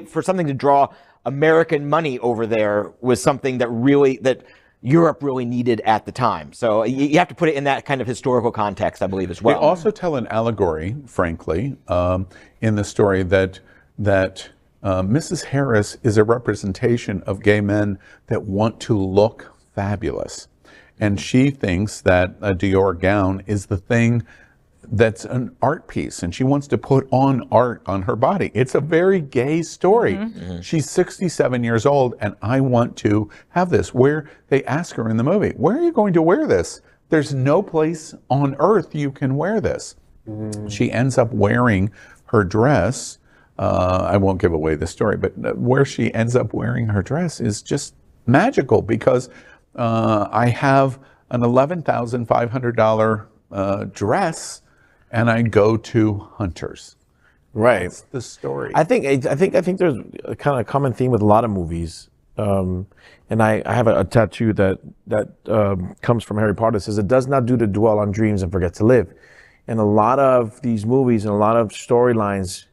for something to draw American money over there was something that Europe really needed at the time. So you have to put it in that kind of historical context, I believe, as well. They also tell an allegory, frankly, in the story that Mrs. Harris is a representation of gay men that want to look fabulous. And she thinks that a Dior gown is the thing that's an art piece, and she wants to put on art on her body. It's a very gay story. She's 67 years old, and I want to have this. Where they ask her in the movie, where are you going to wear this? There's no place on earth you can wear this. She ends up wearing her dress. I won't give away the story, but where she ends up wearing her dress is just magical, because I have an $11,500 dress, and I go to Hunter's. Right. That's the story. I think there's a kind of common theme with a lot of movies. And I have a tattoo that comes from Harry Potter that says, "It does not do to dwell on dreams and forget to live." And a lot of these movies and a lot of storylines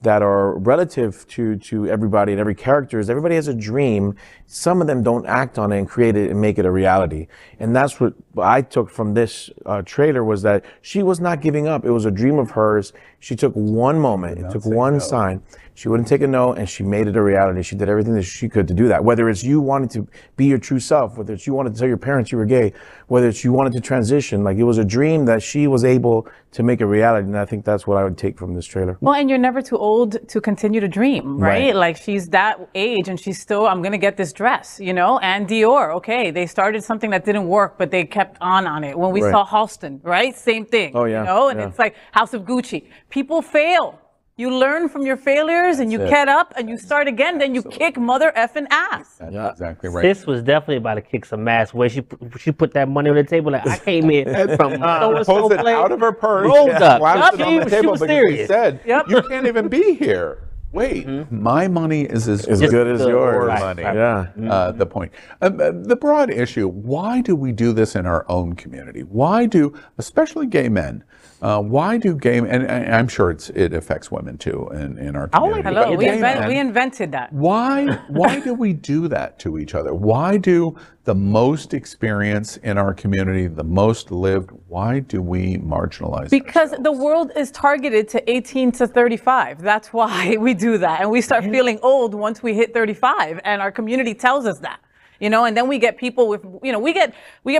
that are relative to everybody and every character is everybody has a dream. Some of them don't act on it and create it and make it a reality. And that's what I took from this trailer, was that she was not giving up. It was a dream of hers. She took one moment, it took one sign. She wouldn't take a no, and she made it a reality. She did everything that she could to do that. Whether it's you wanting to be your true self, whether it's you wanted to tell your parents you were gay, whether it's you wanted to transition, like it was a dream that she was able to make a reality. And I think that's what I would take from this trailer. Well, and you're never too old to continue to dream, right? Right. Like she's that age and she's still, I'm going to get this dress, you know? And Dior, okay, they started something that didn't work, but they kept on it. When we Right. saw Halston, right? Same thing. Oh, yeah. You know? And Yeah. it's like House of Gucci. People fail. You learn from your failures and you That's it. get up and you start again, then you kick mother effing ass. That's exactly right. Sis was definitely about to kick some ass. Where she put that money on the table, like I came in from Pulls it out of her purse, rolled up. slaps it on the She table was because serious. she said, "You can't even be here." Wait, my money is as good as yours. Your money. Yeah. The point. The broad issue, why do we do this in our own community? Why do, especially gay men, why do gay men, and I'm sure it affects women too in our community. Hello, but gay men, we invented that. why do we do that to each other? Why do the most experience in our community, the most lived, why do we marginalize Because the world is targeted to 18 to 35. That's why we do that. And we start feeling old once we hit 35. And our community tells us that. You know, and then we get people with, you know, we get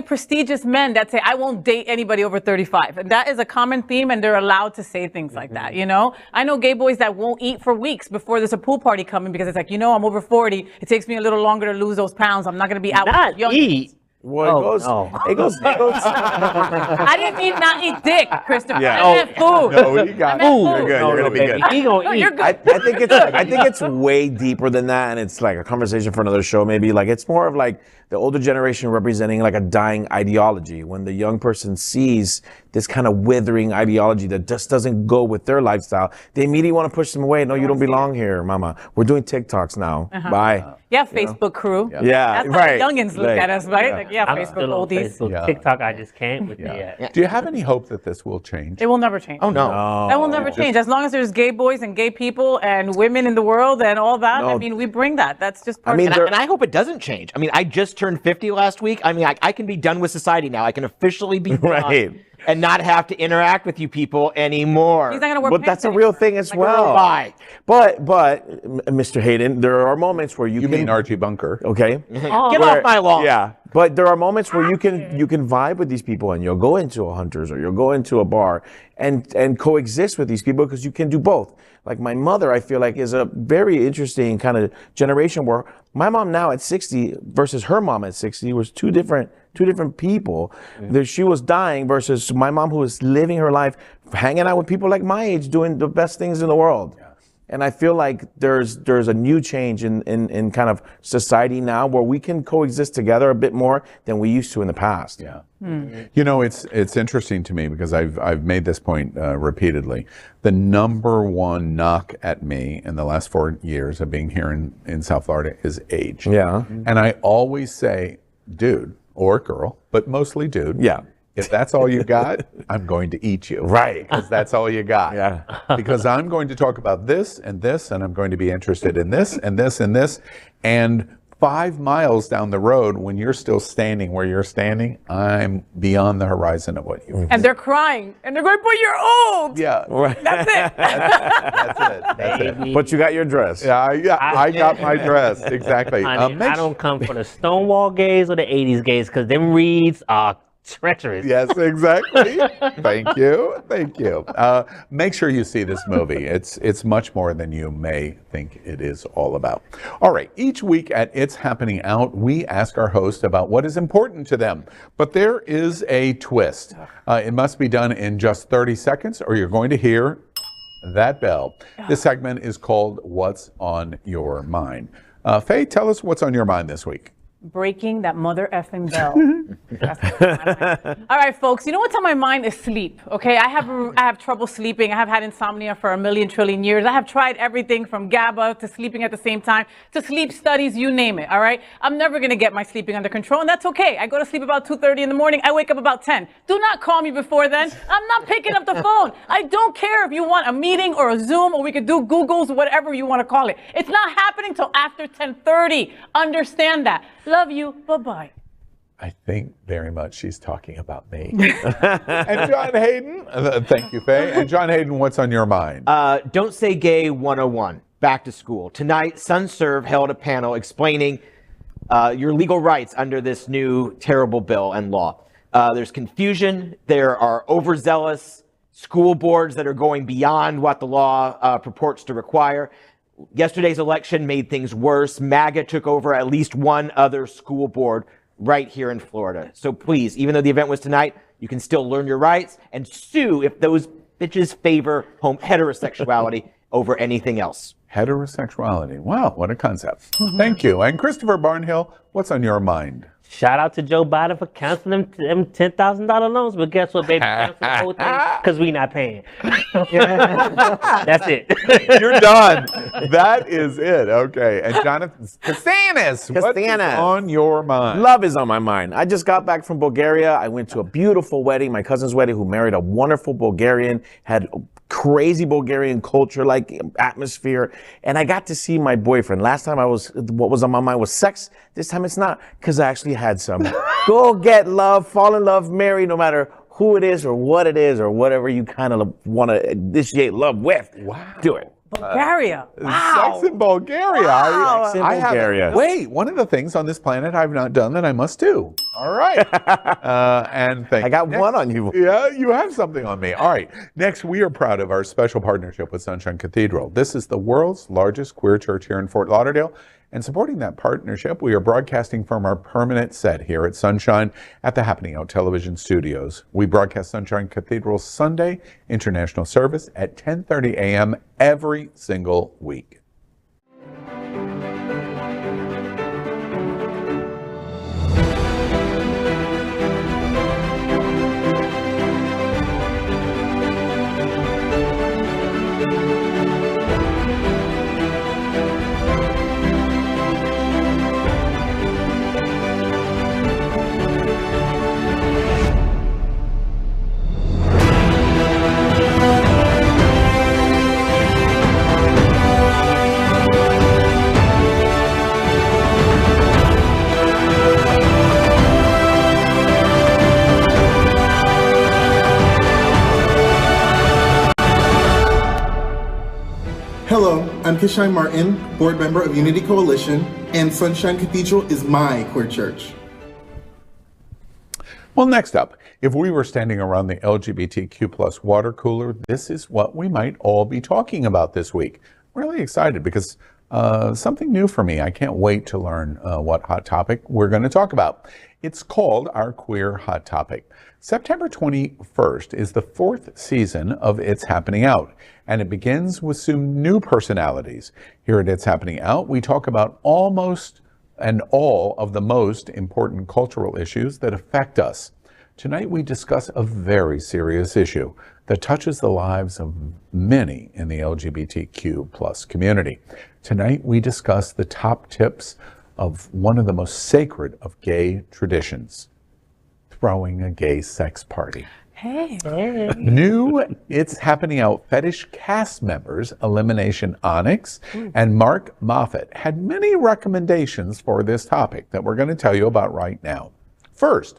prestigious men that say, I won't date anybody over 35. And that is a common theme, and they're allowed to say things like that, you know? I know gay boys that won't eat for weeks before there's a pool party coming because it's like, you know, I'm over 40. It takes me a little longer to lose those pounds. I'm not going to be out with young eat. Well, it goes. I didn't mean not eat dick, Christopher. Yeah. I meant food. No, you got I meant You're food. good. You're gonna be good. He gonna eat. You're good. I think it's way deeper than that, and it's like a conversation for another show. Maybe like it's more of like the older generation representing like a dying ideology. When the young person sees this kind of withering ideology that just doesn't go with their lifestyle, they immediately want to push them away. No, you don't belong here, mama. We're doing TikToks now. Bye. Yeah, Facebook crew. Yeah, That's right. how the youngins look at us, right? Yeah. Like, yeah, I'm Facebook still on oldies. Facebook. TikTok, I just can't with the Do you have any hope that this will change? It will never change. Oh, no. That will never change. As long as there's gay boys and gay people and women in the world and all that, I mean, we bring that. That's just part of it. And I hope it doesn't change. I mean, I just turned 50 last week. I mean, I can be done with society now. I can officially be done and not have to interact with you people anymore. He's not gonna wear But that's a real thing as well. Bye. But Mr. Hayden, there are moments where you can mean Archie Bunker. Okay. Get off my lawn. Yeah. But there are moments where you can vibe with these people, and you'll go into a Hunter's or you'll go into a bar and coexist with these people, because you can do both. Like my mother, I feel like, is a very interesting kind of generation where my mom now at 60 versus her mom at 60 was two different people. She was dying versus my mom, who was living her life, hanging out with people like my age, doing the best things in the world. And I feel like there's a new change in kind of society now where we can coexist together a bit more than we used to in the past. Yeah. You know, it's interesting to me because I've made this point repeatedly. The number one knock at me in the last 4 years of being here in South Florida is age. Yeah. And I always say, dude or girl, but mostly dude. Yeah. If that's all you got, I'm going to eat you. Right. Because that's all you got. Yeah. Because I'm going to talk about this, and I'm going to be interested in this, and this, and this. And 5 miles down the road, when you're still standing where you're standing, I'm beyond the horizon of what you. And they're crying, and they're going, but you're old. Yeah. Right. That's it. That's it. But you got your dress. Yeah, I got my dress. Exactly. Honey, I don't come for the Stonewall gays or the 80s gays, because them reads are treacherous. Yes, exactly. Thank you. Make sure you see this movie. It's much more than you may think it is all about. All right. Each week at It's Happening Out, we ask our host about what is important to them. But there is a twist. It must be done in just 30 seconds, or you're going to hear that bell. This segment is called What's on Your Mind. Faye, tell us what's on your mind this week. breaking that mother effing bell. That's what's on my mind. All right, folks, you know what's on my mind is sleep, okay? I have trouble sleeping. I have had insomnia for a million trillion years. I have tried everything from GABA to sleeping at the same time to sleep studies, you name it, all right? I'm never going to get my sleeping under control, and that's okay. I go to sleep about 2:30 in the morning. I wake up about 10. Do not call me before then. I'm not picking up the phone. I don't care if you want a meeting or a Zoom or we could do Googles, whatever you want to call it. It's not happening till after 10:30. Understand that. Love you. Bye-bye. I think very much she's talking about me. And John Hayden, thank you, Faye. And John Hayden, what's on your mind? Don't Say Gay 101, back to school. Tonight, SunServe held a panel explaining your legal rights under this new terrible bill and law. There's confusion. There are overzealous school boards that are going beyond what the law purports to require. Yesterday's election made things worse. MAGA took over at least one other school board right here in Florida. So please, even though the event was tonight, you can still learn your rights and sue if those bitches favor heterosexuality over anything else. Heterosexuality. Wow, what a concept. Thank you. And Christopher Barnhill, what's on your mind? Shout out to Joe Biden for canceling them $10,000 loans, but guess what, baby? Cancel the whole thing because we not paying. That's it. You're done. That is it. Okay. And Jonathan Casañas, what is on your mind? Love is on my mind. I just got back from Bulgaria. I went to a beautiful wedding, my cousin's wedding, who married a wonderful Bulgarian, had crazy Bulgarian culture, like atmosphere. And I got to see my boyfriend. Last time what was on my mind was sex. This time it's not, because I actually had some. Go get love, fall in love, marry, no matter who it is or what it is or whatever you kind of want to initiate love with. Wow. Do it. Bulgaria. Wow. Sex in Bulgaria. Wow. Sex in Bulgaria. Wait, one of the things on this planet I've not done that I must do. All right. And thank you. I got one on you. Yeah, you have something on me. All right. Next, we are proud of our special partnership with Sunshine Cathedral. This is the world's largest queer church here in Fort Lauderdale. And supporting that partnership, we are broadcasting from our permanent set here at Sunshine at the Happening Out Television Studios. We broadcast Sunshine Cathedral's Sunday International Service at 10:30 a.m. every single week. Hello, I'm Kishai Martin, board member of Unity Coalition, and Sunshine Cathedral is my queer church. Well, next up, if we were standing around the LGBTQ plus water cooler, this is what we might all be talking about this week. Really excited because something new for me. I can't wait to learn what hot topic we're going to talk about. It's called our Queer Hot Topic. September 21st is the 4th season of It's Happening Out, and it begins with some new personalities. Here at It's Happening Out, we talk about almost and all of the most important cultural issues that affect us. Tonight we discuss a very serious issue that touches the lives of many in the LGBTQ plus community. Tonight we discuss the top tips of one of the most sacred of gay traditions, throwing a gay sex party. Hey. New It's Happening Out fetish cast members, Elimination Onyx and Mark Moffat, had many recommendations for this topic that we're going to tell you about right now. First,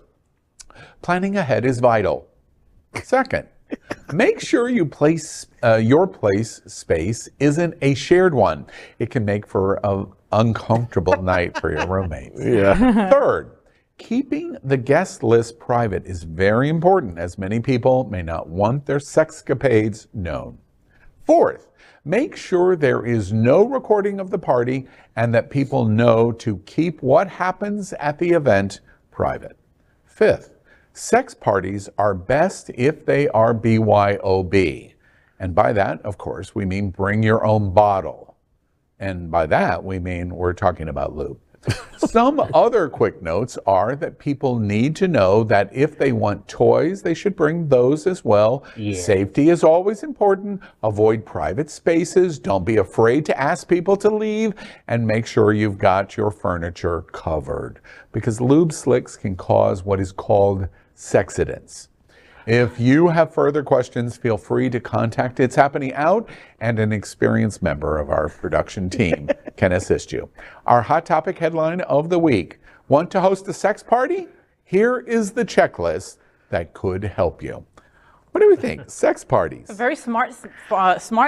planning ahead is vital. Second, make sure you place your place space isn't a shared one. It can make for an uncomfortable night for your roommates. Yeah. Third, keeping the guest list private is very important, as many people may not want their sexcapades known. Fourth, make sure there is no recording of the party and that people know to keep what happens at the event private. Fifth, sex parties are best if they are BYOB. And by that, of course, we mean bring your own bottle. And by that, we mean we're talking about lube. Some other quick notes are that people need to know that if they want toys, they should bring those as well. Safety is always important. Avoid private spaces. Don't be afraid to ask people to leave, and make sure you've got your furniture covered, because lube slicks can cause what is called sexidents. If you have further questions, feel free to contact It's Happening Out, and an experienced member of our production team can assist you. Our Hot Topic headline of the week: want to host a sex party? Here is the checklist that could help you. What do we think? Sex parties. A very smart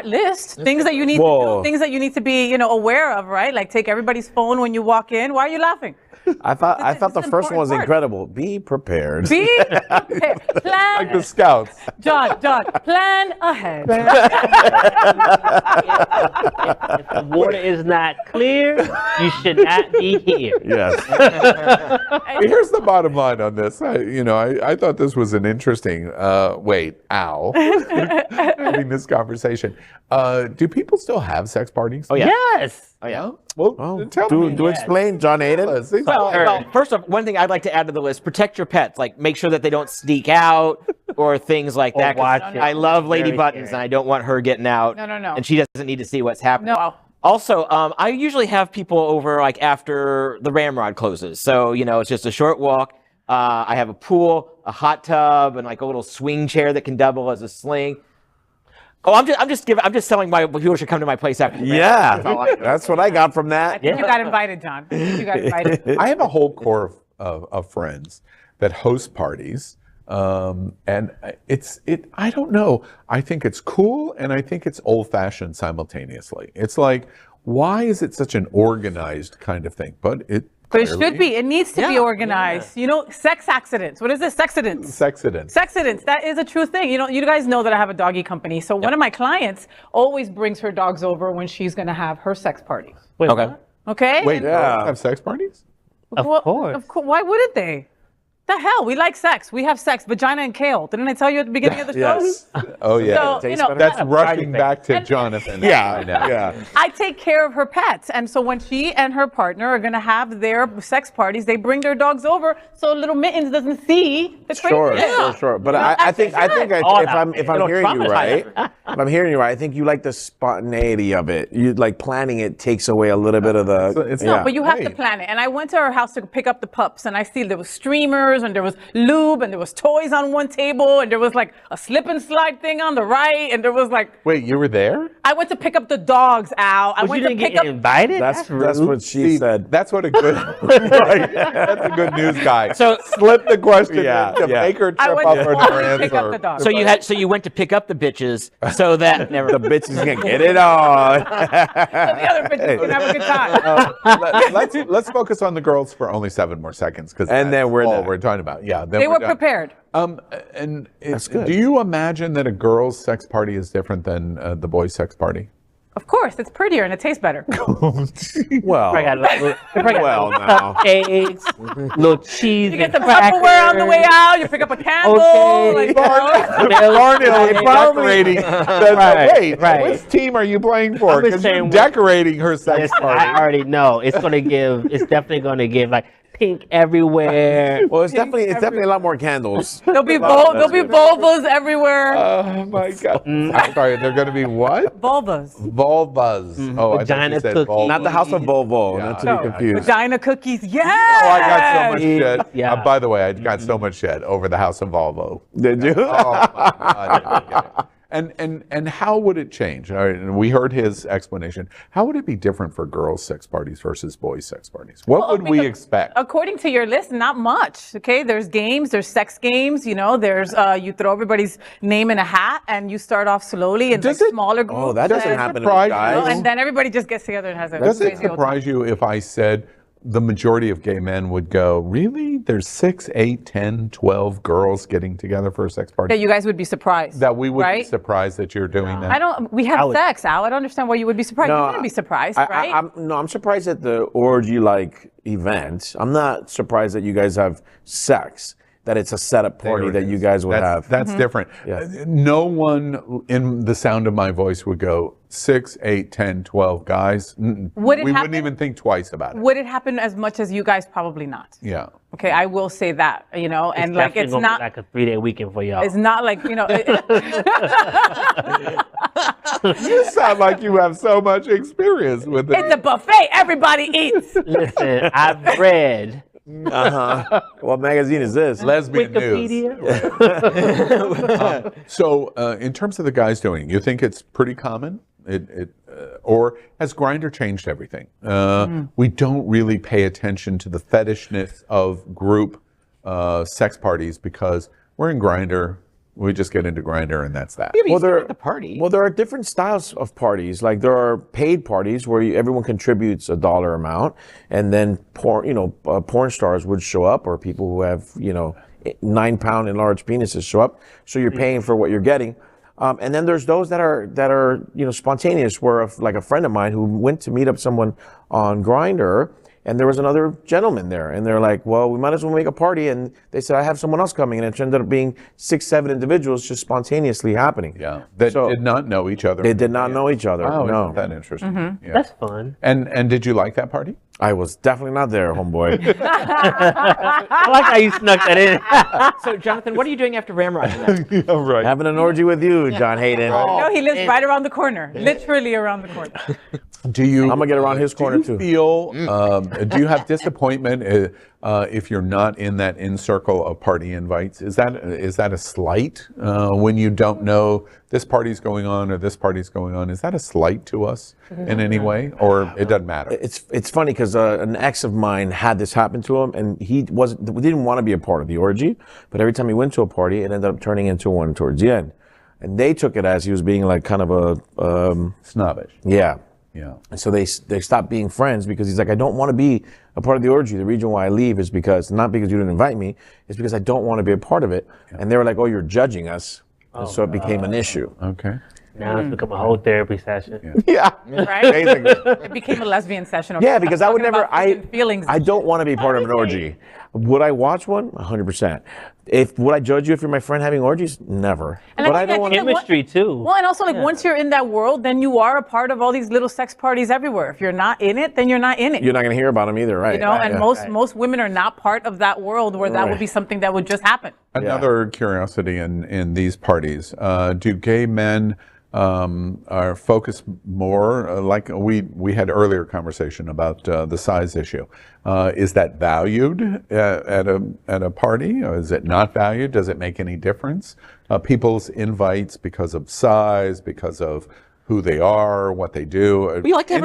list. Things that you need to do, things that you need to be, aware of, right? Like take everybody's phone when you walk in. Why are you laughing? I thought the first one was incredible. Be prepared. Be prepared. Plan. Like the Scouts. John, plan ahead. If the water is not clear, you should not be here. Yes. Here's the bottom line on this. I thought this was an interesting, having this conversation. Do people still have sex parties? Oh, yeah. Yes. Oh, yeah. Well, tell me. Do explain, John Hayden. Well, first off, one thing I'd like to add to the list: protect your pets. Like, make sure that they don't sneak out or things like that. I love Lady Buttons, and I don't want her getting out. No. And she doesn't need to see what's happening. No. Also, I usually have people over like after the ramrod closes. So, it's just a short walk. I have a pool, a hot tub, and like a little swing chair that can double as a sling. Oh, I'm just telling my people should come to my place after. Yeah, that's what I got from that. I think you got invited, John. You got invited. I have a whole core of friends that host parties, and I don't know. I think it's cool, and I think it's old-fashioned simultaneously. It's like, why is it such an organized kind of thing? But it should be. It needs to be organized. Sex accidents. What is this? Sexidents. Sexidents. That is a true thing. You guys know that I have a doggy company. So one of my clients always brings her dogs over when she's going to have her sex parties. Okay? Wait, girls have sex parties? Of course. Why wouldn't they? The hell? We like sex. We have sex. Vagina and kale. Didn't I tell you at the beginning of the show? Yes. Oh, yeah. So, that's rushing back to Jonathan. Yeah. I take care of her pets. And so when she and her partner are going to have their sex parties, they bring their dogs over so little Mittens doesn't see the crazy. Sure. But I think if I'm hearing you right, I think you like the spontaneity of it. You like planning it takes away a little bit of the. No, but you have to plan it. And I went to her house to pick up the pups, and I see there was streamers, and there was lube, and there was toys on one table, and there was like a slip and slide thing on the right, and there was like. Wait, you were there? I went to pick up the dogs, Al. I went you to didn't pick get up. invited? That's what she said. That's what a good. That's a good news guy. So slip the question to make her trip up on her answer. So you went to pick up the bitches so that the bitches can get it on. So the other bitches can have a good time. Let's focus on the girls for only 7 more seconds, because then we're all we're talking about. Yeah, they were prepared. And do you imagine that a girl's sex party is different than the boys' sex party? Of course, it's prettier and it tastes better. Well, now. Cupcakes, little cheese. You get some Tupperware on the way out. You pick up a candle. Okay. Barnhill is decorating. Right. Which team are you playing for? Because you're saying decorating her sex party. I already know. It's definitely going to give like pink everywhere. Well, it's definitely a lot more candles. There'll be vulvas everywhere. Oh my God! I'm sorry. They're going to be what? Vulvas. Vulvas. Oh, Vagina I thought you said cookies. vulvas. Not the House of Volvo. Not to be confused. Vagina cookies. Yeah. Oh, I got so much shit. Yeah. By the way, I got so much shit over the House of Volvo. Did you? Oh my God. And how would it change? All right, and we heard his explanation. How would it be different for girls' sex parties versus boys' sex parties? What would we expect? According to your list, not much. Okay, there's games, there's sex games. There's you throw everybody's name in a hat and you start off slowly in smaller groups. Oh, that doesn't happen to guys. And then everybody just gets together and has a Does it crazy old time. surprise you if I said the majority of gay men would go, really? There's 6, 8, 10, 12 girls getting together for a sex party? That you guys would be surprised. That we would be right? surprised that you're doing that? We have sex, Al. I don't understand why you would be surprised. No, You wouldn't be surprised, right? I'm surprised at the orgy-like event. I'm not surprised that you guys have sex. that it's a setup party that you guys would have. That's different. No one in the sound of my voice would go 6, 8, 10, 12 guys. We wouldn't even think twice about it. Would it happen as much as you guys? Probably not. Yeah. Okay, I will say that, you know, and like it's not like a 3-day weekend for y'all. It's not like, you know. You sound like you have so much experience with it. It's a buffet. Everybody eats. Listen, I've read. What magazine is this? Lesbian News. So, in terms of the guys doing, you think it's pretty common? Or has Grindr changed everything? We don't really pay attention to the fetishness of group sex parties because we're in Grindr. We just get into Grindr and that's that. Well, there are different styles of parties. Like there are paid parties where everyone contributes a dollar amount, and then porn stars would show up, or people who have 9-pound enlarged penises show up. So you're paying for what you're getting. And then there's those that are spontaneous. Where like a friend of mine who went to meet up someone on Grindr, and there was another gentleman there, and they're like, well, we might as well make a party. And they said, I have someone else coming, and it ended up being 6, 7 individuals just spontaneously happening. Yeah, that did not know each other. They did not know each other. Oh, no. isn't that interesting? Yeah. That's fun. And did you like that party? I was definitely not there, homeboy. I like how you snuck that in. So, Jonathan, what are you doing after Ramrod? Yeah, right. Having an orgy with you, John Hayden. No, he lives right around the corner, literally around the corner. I'm gonna get around his corner too. Do you feel? Do you have disappointment if you're not in that circle of party invites? Is that a slight when you don't know this party's going on or this party's going on? Is that a slight to us in any way, or it doesn't matter? It's funny because an ex of mine had this happen to him, and he didn't want to be a part of the orgy, but every time he went to a party, it ended up turning into one towards the end, and they took it as he was being like kind of a snobbish. Yeah. Yeah. And so they stopped being friends because he's like, I don't want to be a part of the orgy. The reason why I leave is not because you didn't invite me, it's because I don't want to be a part of it. Yeah. And they were like, oh, you're judging us. And so it became an issue. Okay. Now it's become a whole therapy session. Yeah. Right? Basically. It became a lesbian session. Yeah, because I would never, feelings. I don't want to be part of an orgy. Would I watch one? 100%. Would I judge you if you're my friend having orgies? Never. And but I don't want chemistry too. Well, and also once you're in that world, then you are a part of all these little sex parties everywhere. If you're not in it, then you're not in it. You're not going to hear about them either, right? You know, and most women are not part of that world where that would be something that would just happen. Another curiosity in these parties: do gay men are focused more, like we had earlier conversation about the size issue? Is that valued at a party, or is it not valued? Does it make any difference? People's invites because of size, because of who they are, what they do. Well, you like to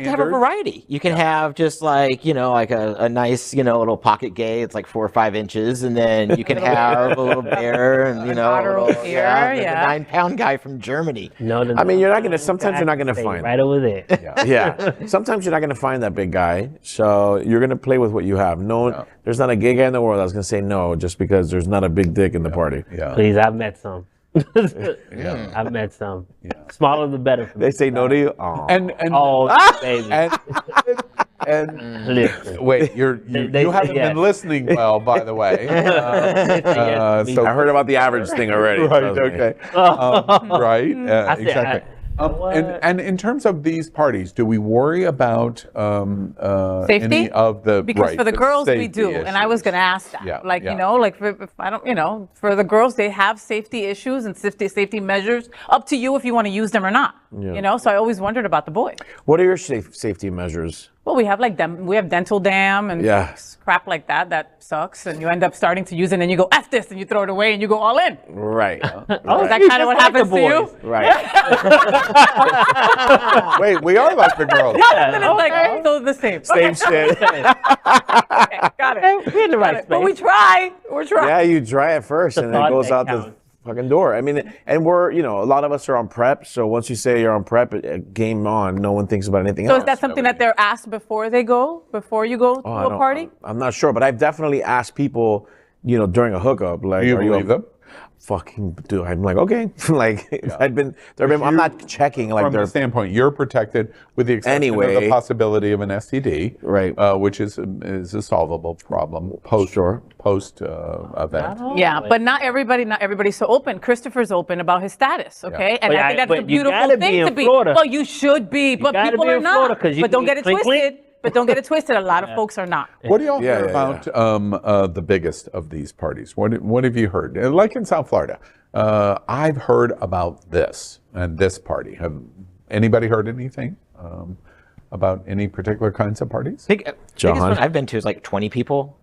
have a variety. You can have just like a nice little pocket gay. It's like 4 or 5 inches, and then you can have a little bear and the 9-pound guy from Germany. No, I mean, sometimes you're not gonna find right over there. Yeah. Sometimes you're not gonna find that big guy, so you're gonna play with what you have. There's not a gay guy in the world that's gonna say no just because there's not a big dick in the party. Yeah. Please, I've met some. I've met some. Smaller the better for me. They say no to you. Oh. Baby. And listen. Wait, you haven't been listening well, by the way. So I heard about the average thing already. Right. Okay. Right. Exactly. And in terms of these parties, do we worry about safety? any of the because for the girls we do, issues. and I was going to ask that. For the girls they have safety issues and safety measures. Up to you if you want to use them or not. Yeah. So I always wondered about the boys. What are your safety measures? Well, we have dental dam and crap like that. That sucks, and you end up starting to use it, and then you go F this, and you throw it away, and you go all in. Right. Is that kind of what happens to you? Right. Wait, we are like the girls. It's so the same. Same shit. Okay, got it. We're in the right space. But we try. We're trying. Yeah, you try it first, and then it goes out the fucking door. I mean, and we're, a lot of us are on prep. So once you say you're on prep, game on, no one thinks about anything else. So is that something that they're asked before you go to a party? I'm not sure, but I've definitely asked people, during a hookup, like, do you believe them? fucking do. I'm like, okay, like I'm not checking like from the standpoint, you're protected with the exception of the possibility of an STD, right? Which is a solvable problem post event. Yeah, but not everybody's so open. Christopher's open about his status, okay? And I think that's a beautiful thing to be. Well, you should be, but people are not. But don't get it twisted. But don't get it twisted. A lot of folks are not. What do y'all hear about the biggest of these parties? What have you heard? Like in South Florida, I've heard about this and this party. Have anybody heard anything about any particular kinds of parties? Biggest one I've been to is like 20 people.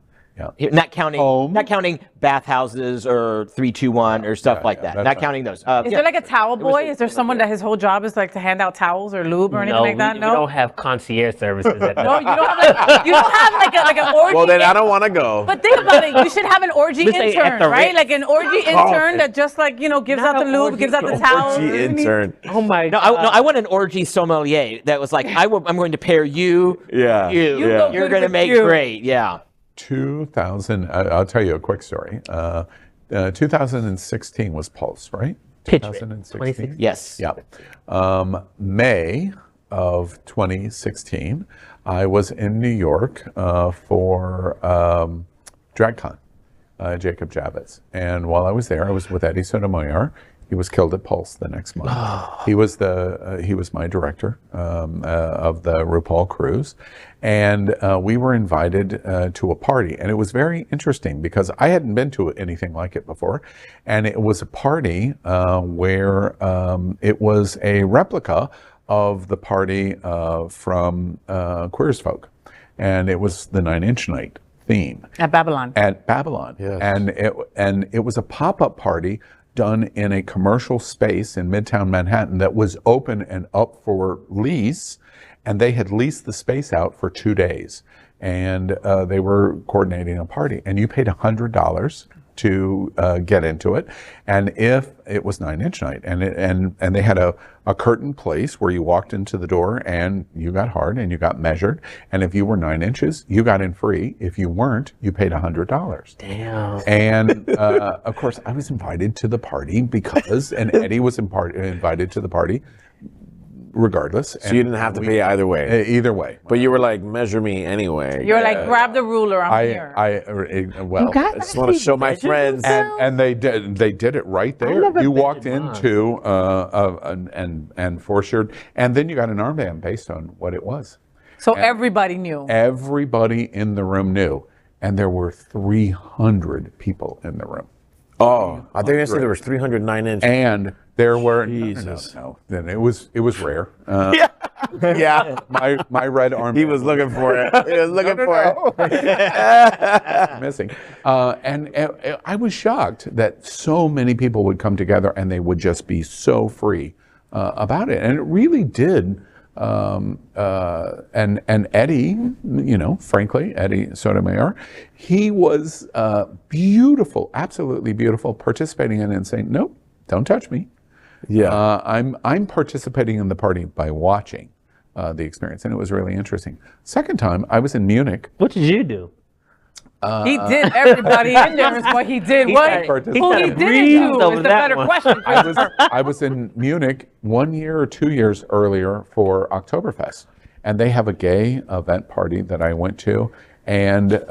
Yeah. Not counting bathhouses or 3-2-1 or stuff like that. Not counting those. Is there like a towel boy? Is there someone that his whole job is like to hand out towels or lube or anything like that? No, we don't have concierge services at No, you don't have like an orgy. Well, then I don't want to go. But think about it. You should have an orgy intern, right? Like an orgy intern that just like gives out the lube, gives out the towels. Orgy intern. Oh my God. No, I want an orgy sommelier that was like, I'm going to pair you. Yeah. You're going to make great. Yeah. 2000. I'll tell you a quick story. 2016 was Pulse, right? 2016. Yes. Yeah. May of 2016, I was in New York for DragCon, Jacob Javits, and while I was there, I was with Eddie Sotomayor. He was killed at Pulse the next month. He was my director of the RuPaul cruise, and we were invited to a party, and it was very interesting because I hadn't been to anything like it before, and it was a party where it was a replica of the party from Queer as Folk, and it was the 9-inch Night theme at Babylon. Yes. And it was a pop-up party done in a commercial space in Midtown Manhattan that was open and up for lease, and they had leased the space out for 2 days, and they were coordinating a party, and you paid $100 to get into it, and if it was 9-inch Night, and they had a curtain place where you walked into the door and you got hard and you got measured, and if you were 9 inches, you got in free. If you weren't, you paid $100. Damn. And of course, I was invited to the party because, and Eddie was invited to the party regardless. So you didn't have to pay either way. Either way. But you were like, measure me anyway. You're like, grab the ruler. I'm here. I just want to show my friends. And they did it right there. You walked into and forced and then you got an armband based on what it was. So everybody knew. Everybody in the room knew, and there were 300 people in the room. Oh, I think they said there was 309 inches. And there were no. Then it was rare. Yeah. My red arm. He was looking for it. He was looking for it. Missing. And I was shocked that so many people would come together and they would just be so free about it. And it really did. And Eddie, frankly, Eddie Sotomayor, he was beautiful, absolutely beautiful, participating in it and saying, nope, don't touch me. Yeah. I'm participating in the party by watching the experience, and it was really interesting. Second time, I was in Munich. What did you do? He did. Everybody in there is what he did. Who he didn't do is the better question. I was in Munich 1 year or 2 years earlier for Oktoberfest, and they have a gay event party that I went to, and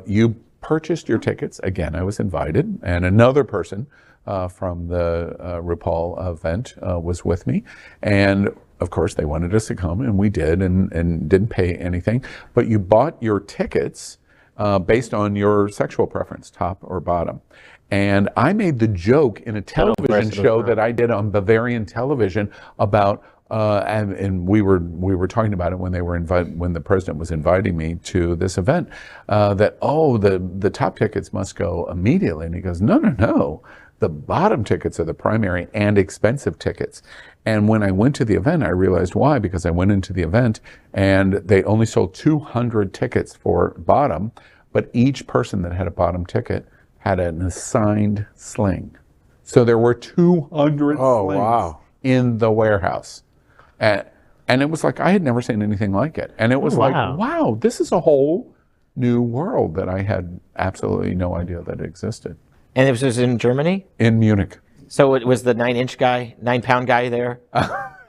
you purchased your tickets. Again, I was invited, and another person from the RuPaul event was with me, and of course they wanted us to come, and we did, and didn't pay anything, but you bought your tickets based on your sexual preference, top or bottom. And I made the joke in a television show that I did on Bavarian television about, and we were talking about it when they were when the president was inviting me to this event, that the top tickets must go immediately. And he goes, no. The bottom tickets are the primary and expensive tickets. And when I went to the event, I realized why, because I went into the event and they only sold 200 tickets for bottom, but each person that had a bottom ticket had an assigned sling. So there were 200 slings in the warehouse. And it was like, I had never seen anything like it. And it was like, wow, this is a whole new world that I had absolutely no idea that existed. And it was in Germany? In Munich. So it was the 9-pound guy there?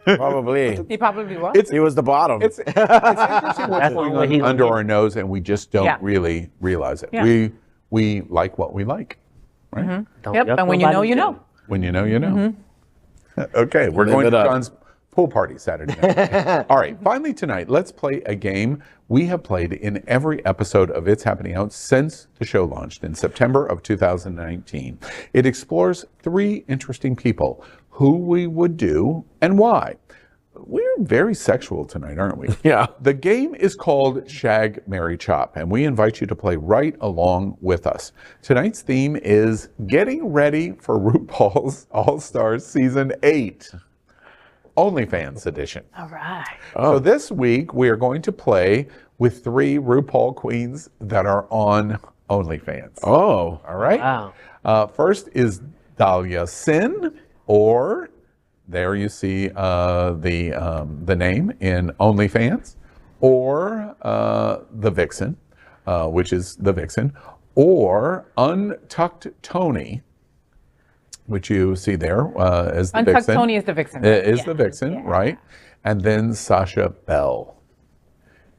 Probably. He probably was. He was the bottom. It's interesting what's going on under our nose, and we just don't really realize it. Yeah. We like what we like, right? Yep, and when you know, you know. When you know, you know. Okay, we're going to John's pool party Saturday night. All right, finally tonight, let's play a game we have played in every episode of It's Happening Out since the show launched in September of 2019. It explores 3 interesting people, who we would do and why. We're very sexual tonight, aren't we? Yeah. The game is called Shag, Marry, Chop, and we invite you to play right along with us. Tonight's theme is getting ready for RuPaul's All-Stars Season 8. OnlyFans edition. All right. So this week we are going to play with 3 RuPaul queens that are on OnlyFans. Oh. All right. Wow. First is Dahlia Sin, or there you see the name in OnlyFans, or the Vixen, which is the Vixen, or Untucked Tony, which you see there as the Untucked Vixen. Tony is the Vixen. Is the Vixen, right? And then Sasha Bell.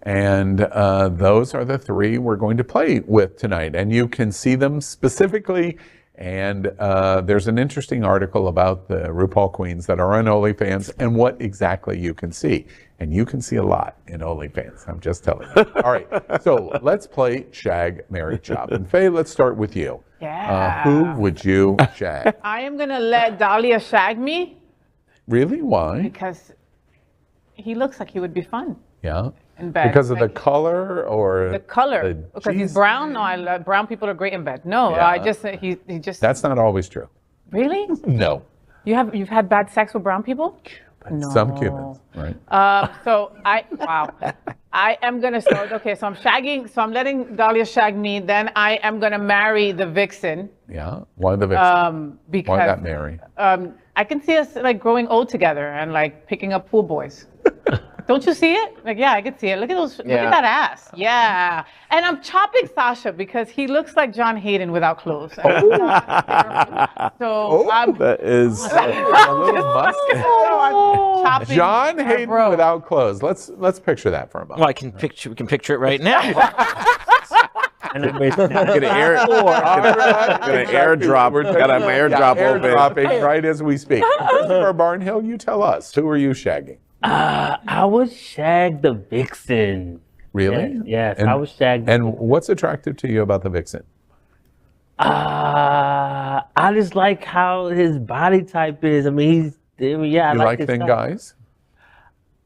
And those are the 3 we're going to play with tonight. And you can see them specifically. And there's an interesting article about the RuPaul queens that are on OnlyFans and what exactly you can see. And you can see a lot in OnlyFans, I'm just telling you. All right, so let's play Shag, Marry, Chop. And Faye, let's start with you. Yeah. Who would you shag? I am going to let Dahlia shag me. Really? Why? Because he looks like he would be fun Yeah. in bed. Because of the color or the color. the Because he's cheese? brown. No, I love brown people are great in bed. No, Yeah. I just he just. That's not always true. Really? No. You've had bad sex with brown people? No. Some Cubans, right? So I am gonna start. Okay, so I'm shagging. So I'm letting Dahlia shag me. Then I am gonna marry the Vixen. Yeah. Why the Vixen? Because Why not Mary? I can see us like growing old together and like picking up pool boys. Don't you see it? Like, yeah, I can see it. Look at those. Look at that ass. Yeah. And I'm chopping Sasha because he looks like John Hayden without clothes. So That is a little musket. I'm chopping John our Hayden bro. without clothes. Let's picture that for a moment. Well, we can picture it right now. And I'm gonna Get an airdrop. Got an airdrop open. Airdropping right as we speak. Christopher Barnhill, you tell us. Who are you shagging? I would shag the Vixen. Really? Yes, I would shag the And what's attractive to you about the Vixen? I just like how his body type is. I mean, I You like like his thin style. guys?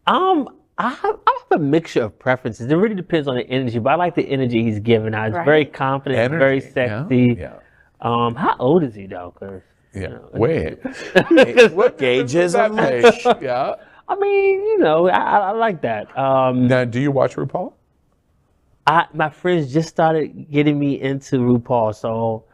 I have a mixture of preferences. It really depends on the energy, but I like the energy he's giving out. He's very confident, very Energy, sexy. yeah. How old is he though? 'Cause, Yeah. Wait. What gauge is that it? Yeah. I mean, I like that. Now, do you watch RuPaul? My friends just started getting me into RuPaul, so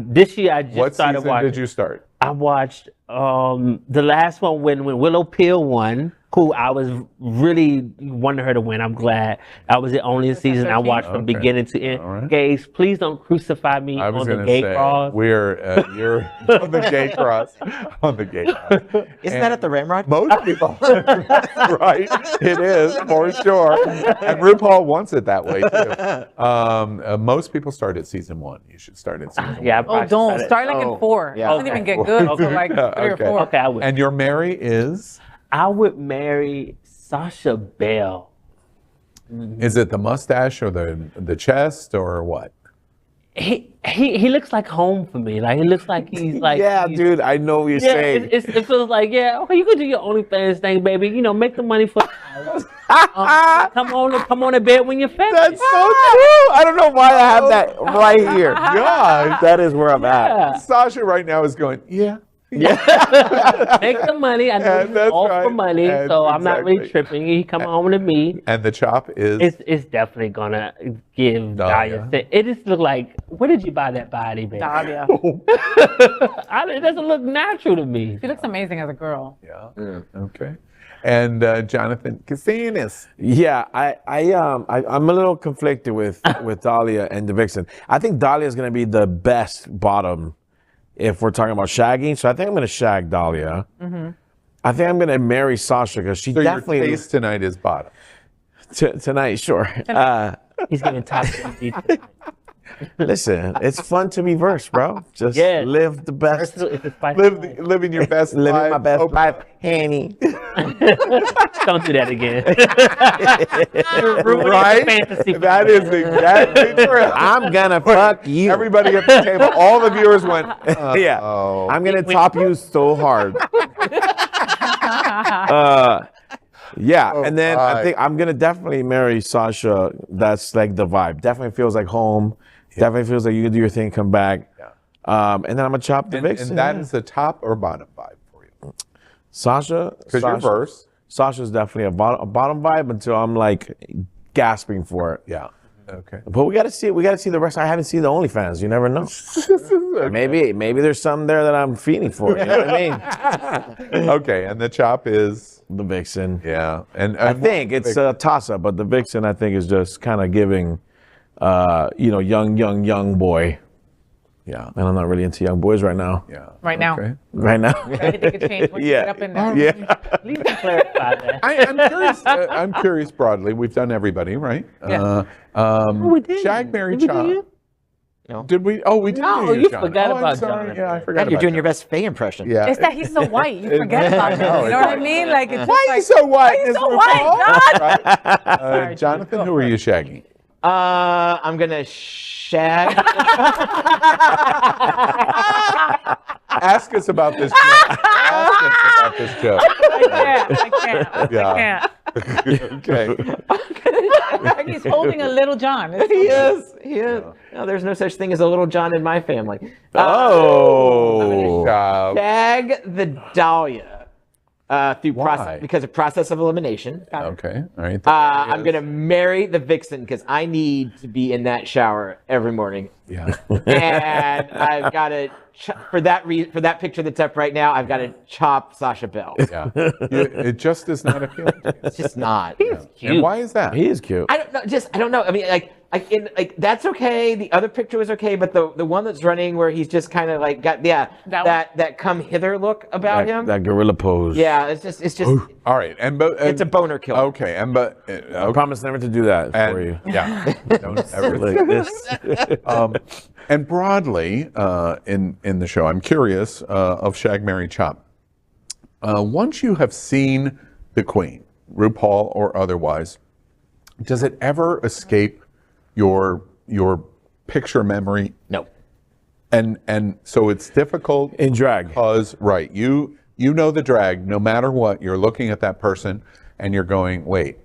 this year I just What started season watching. did you start? I watched the last one when Willow Pill won, who I was really wanting her to win. I'm glad. That was the only season I watched from beginning to end. All right. Gays, please don't crucify me I was on the going gay to say, cross. you're on the gay cross. On the gay cross. Isn't that at the Ramrod? Most people. That's right. It is, for sure. And RuPaul wants it that way, too. Most people start at season 1. You should start at season 1. Yeah, Oh, don't start like in 4. yeah. It doesn't even get good until like 3 or 4. Okay, I would. And your Mary is? I would marry Sasha Bell. Is it the mustache or the chest or what? He looks like home for me. Like he looks like he's like Dude, I know what you're saying. It feels like okay, you can do your OnlyFans thing, baby. You know, make the money for. Come on to bed when you're finished. That's so true. I don't know why I have that right here. God, that is where I'm at. Sasha right now is going, yeah. Make the money. I know he's all for money, And so I'm not really exactly. tripping. He come home to me. And the chop is? It's definitely gonna give Dahlia. Dahlia. It just look like, where did you buy that body, baby? Dahlia. It doesn't look natural to me. She looks amazing as a girl. Yeah. Okay. and Jonathan Casañas. Yeah, I'm a little conflicted with Dahlia and the Vixen. I think Dahlia is going to be the best bottom if we're talking about shagging. So I think I'm going to shag Dahlia. Mm-hmm. I think I'm going to marry Sasha because she So definitely. your taste tonight is bottom. Tonight, sure. He's giving top. Listen, it's fun to be versed, bro. Just live the best. Living your best life. Living my best life, Hanny. Don't do that again. Right? Fantasy. That is exactly true. I'm gonna fuck you. Everybody at the table, all the viewers went, yeah. I'm gonna top you so hard. Yeah, and then I think I'm gonna definitely marry Sasha. That's like the vibe. Definitely feels like home. Definitely feels like you can do your thing, come back. And then I'm gonna chop the Vixen. And that is the top or bottom vibe for you? Sasha, because you're verse. Sasha's definitely a bottom vibe until I'm like gasping for it. Yeah. Okay. But we gotta see. We gotta see the rest. I haven't seen the OnlyFans. You never know. Okay. Maybe there's something there that I'm feeding for. You know what I mean? Okay. And the chop is the Vixen. Yeah. And I think it's a toss-up, but the Vixen I think is just kind of giving, young boy. Yeah. And I'm not really into young boys right now. Yeah. Right now. Okay. Right now. Anything could change once you get up in there. Yeah. Please clarify that. I'm curious. I'm curious broadly. We've done everybody, right? Yeah. We did. Shag, marry, Did we chop. do you? No. Did we? Oh, we did. No, you forgot about Jonathan. Yeah, I God, forgot. you're about doing your Jonathan. best Faye impression. Yeah. It's that he's so white. You forget about him. You know what I mean? Like, it's Why are you just so white? Why are you Is so it white, Paul? God? Right. Jonathan, who are you shagging? I'm gonna shag. Ask us about this joke. Ask us about this joke. I can't. Yeah. Okay. He's holding a little John. It's He is. No, there's no such thing as a little John in my family. Oh. Shag the Dahlia through Why? process because of process of elimination. Okay. All right. I'm gonna marry the Vixen because I need to be in that shower every morning. Yeah. And I've got to for that picture that's up right now. I've got to chop Sasha Bell. Yeah. It just does not appeal to you. It's just not. Yeah. And why is that? He is cute. I don't know. I mean, like that's okay. The other picture was okay, but the one that's running where he's just kind of like got that come hither look about him. That gorilla pose. Yeah, it's just. All right. It's a boner killer. Okay. I promise never to do that for you. Yeah. Don't ever Like this. And broadly, in the show, I'm curious of Shag, Marry, Chop. Once you have seen the Queen, RuPaul or otherwise, does it ever escape your picture memory? No. And so it's difficult in drag because you know the drag. No matter what, you're looking at that person and you're going, wait,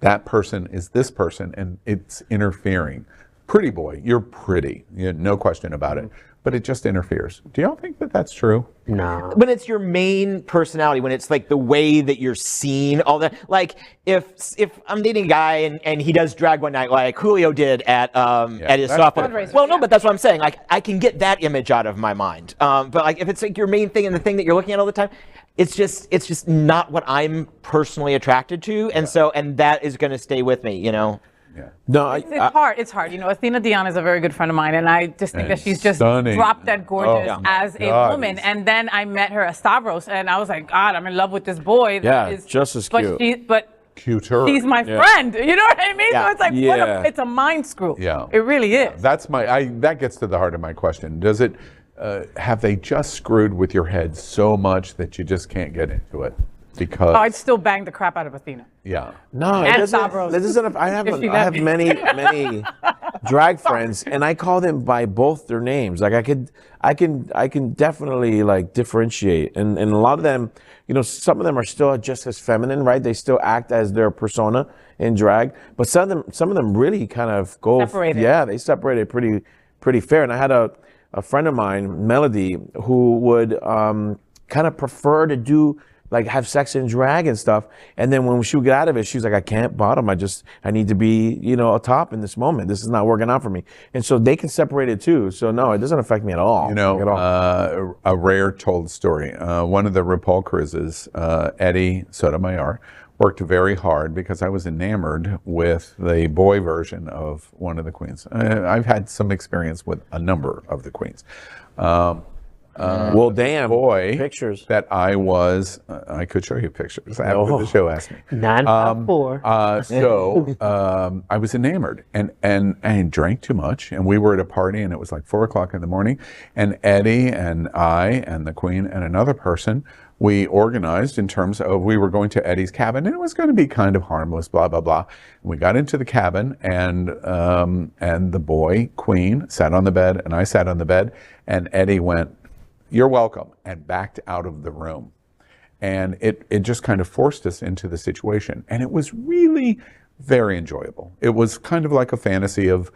that person is this person, and it's interfering. Pretty boy, you're pretty, no question about it, but it just interferes. Do y'all think that that's true? No. When it's your main personality, when it's like the way that you're seen, all that. Like if I'm dating a guy and he does drag one night, like Julio did at his softball. Well, no, but that's what I'm saying. Like I can get that image out of my mind. But like if it's like your main thing and the thing that you're looking at all the time, it's just not what I'm personally attracted to, and that is going to stay with me. Yeah. No, it's hard. It's hard. Athena Dion is a very good friend of mine, and I just think that she's just stunning. dropped that gorgeous as God. a woman. And then I met her at Stavros, and I was like, God, I'm in love with this boy. Yeah, just as cute. But cuter. She's my friend. You know what I mean? Yeah. So it's like, it's a mind screw. Yeah. It really is. That's that gets to the heart of my question. Does it, have they just screwed with your head so much that you just can't get into it? Because I'd still bang the crap out of Athena. Yeah. No, it doesn't. I have many drag friends, and I call them by both their names. Like I can definitely like differentiate, and a lot of them, some of them are still just as feminine, right? They still act as their persona in drag, but some of them really kind of go. Separated. Yeah, they separated pretty fair. And I had a friend of mine, Melody, who would kind of prefer to do like have sex in drag and stuff. And then when she would get out of it, she was like, I can't bottom. I need to be, a top in this moment. This is not working out for me. And so they can separate it too. So no, it doesn't affect me at all. A rare told story. One of the RuPaul cruises, Eddie Sotomayor, worked very hard because I was enamored with the boy version of one of the queens. I've had some experience with a number of the queens. Well, damn. Boy, pictures that I was. I could show you pictures after the show asked me. 954. So I was enamored, and I drank too much, and we were at a party, and it was like 4 o'clock in the morning, and Eddie and I and the Queen and another person, we organized in terms of we were going to Eddie's cabin, and it was going to be kind of harmless, blah blah blah. We got into the cabin, and the boy Queen sat on the bed, and I sat on the bed, and Eddie went, "You're welcome," and backed out of the room. And it just kind of forced us into the situation. And it was really very enjoyable. It was kind of like a fantasy of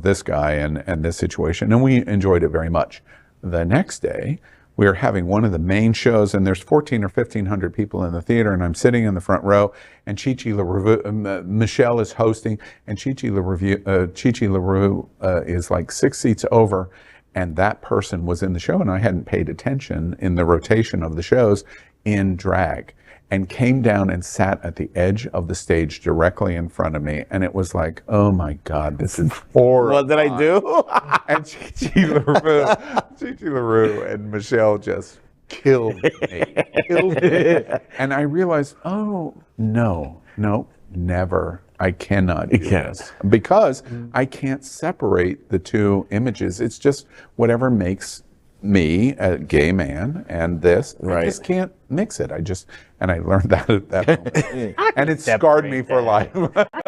this guy and this situation. And we enjoyed it very much. The next day, we were having one of the main shows, and there's 1,400 or 1,500 people in the theater, and I'm sitting in the front row, and Chichi LaRue, Michelle is hosting, and Chichi LaRue is like 6 seats over. And that person was in the show, and I hadn't paid attention in the rotation of the shows, in drag, and came down and sat at the edge of the stage directly in front of me. And it was like, oh my God, this is horrible. What did I do? And Chichi LaRue and Michelle just killed me. And I realized, oh, no, never. I cannot do this because I can't separate the two images. It's just whatever makes me a gay man and this. I just can't mix it. And I learned that at that moment. And it scarred me for life.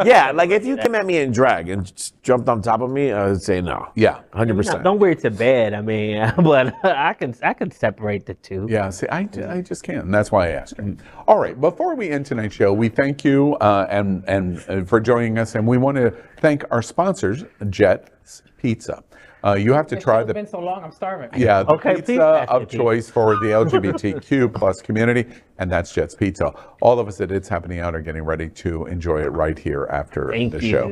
Yeah, like if you came at me in drag and jumped on top of me, I would say no. Yeah, 100%. Don't wear it to bed. I mean, but I can separate the two. Yeah, see, I just can't. And that's why I asked her. All right, before we end tonight's show, we thank you and for joining us. And we want to thank our sponsors, Jet's Pizza. You have to try the. It's been so long, I'm starving. Yeah, the pizza of choice for the LGBTQ plus community, and that's Jet's Pizza. All of us at It's Happening Out are getting ready to enjoy it right here after the show.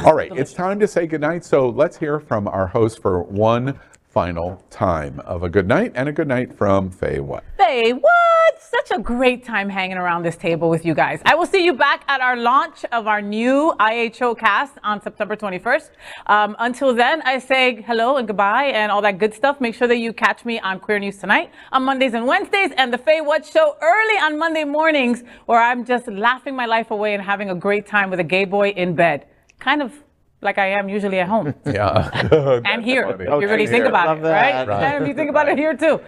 All right, it's time to say goodnight. So let's hear from our host for one final time of a good night and a good night from FayWhat. FayWhat! Such a great time hanging around this table with you guys. I will see you back at our launch of our new IHO cast on September 21st. Until then, I say hello and goodbye and all that good stuff. Make sure that you catch me on Queer News Tonight on Mondays and Wednesdays, and the FayWhat Show early on Monday mornings, where I'm just laughing my life away and having a great time with a gay boy in bed. Kind of like I am usually at home. Yeah. And here, if you really think about it, right? And if you think about it here too.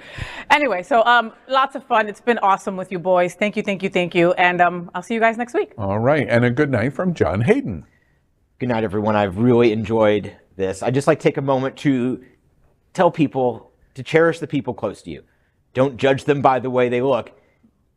Anyway, so lots of fun. It's been awesome with you boys. Thank you. And I'll see you guys next week. All right. And a good night from John Hayden. Good night, everyone. I've really enjoyed this. I'd just like to take a moment to tell people to cherish the people close to you. Don't judge them by the way they look,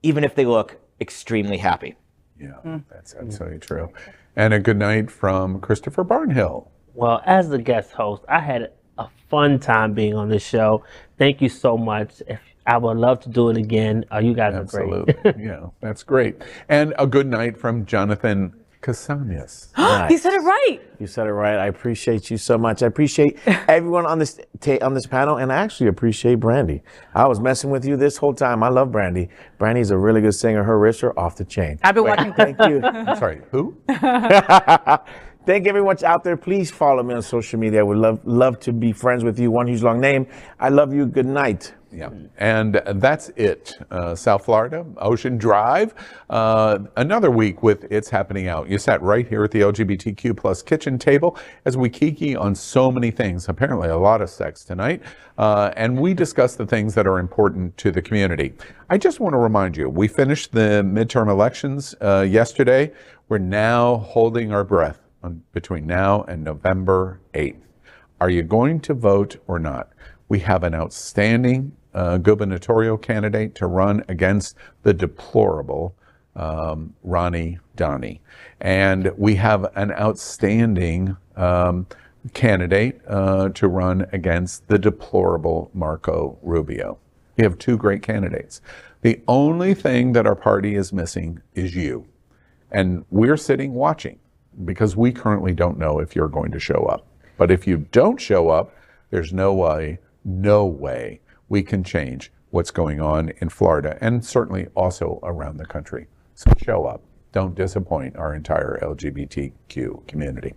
even if they look extremely happy. Yeah, that's absolutely true. And a good night from Christopher Barnhill. Well, as the guest host, I had a fun time being on this show. Thank you so much. I would love to do it again. You guys are great. Absolutely. Yeah, that's great. And a good night from Jonathan Casañas. Nice. He said it right. You said it right. I appreciate you so much. I appreciate everyone on this panel, and I actually appreciate Brandy. I was messing with you this whole time. I love Brandy. Brandy's a really good singer. Her wrists are off the chain. I've been watching. Thank you. I'm sorry, who? Thank everyone out there. Please follow me on social media. I would love to be friends with you. One huge long name. I love you. Good night. Yeah, and that's it. South Florida, Ocean Drive. Another week with It's Happening Out. You sat right here at the LGBTQ plus kitchen table as we kiki on so many things. Apparently a lot of sex tonight. And we discuss the things that are important to the community. I just want to remind you, we finished the midterm elections yesterday. We're now holding our breath between now and November 8th. Are you going to vote or not? We have an outstanding gubernatorial candidate to run against the deplorable Ronnie Donnie. And we have an outstanding candidate to run against the deplorable Marco Rubio. We have two great candidates. The only thing that our party is missing is you. And we're sitting watching because we currently don't know if you're going to show up. But if you don't show up, there's no way we can change what's going on in Florida and certainly also around the country. So show up. Don't disappoint our entire LGBTQ community.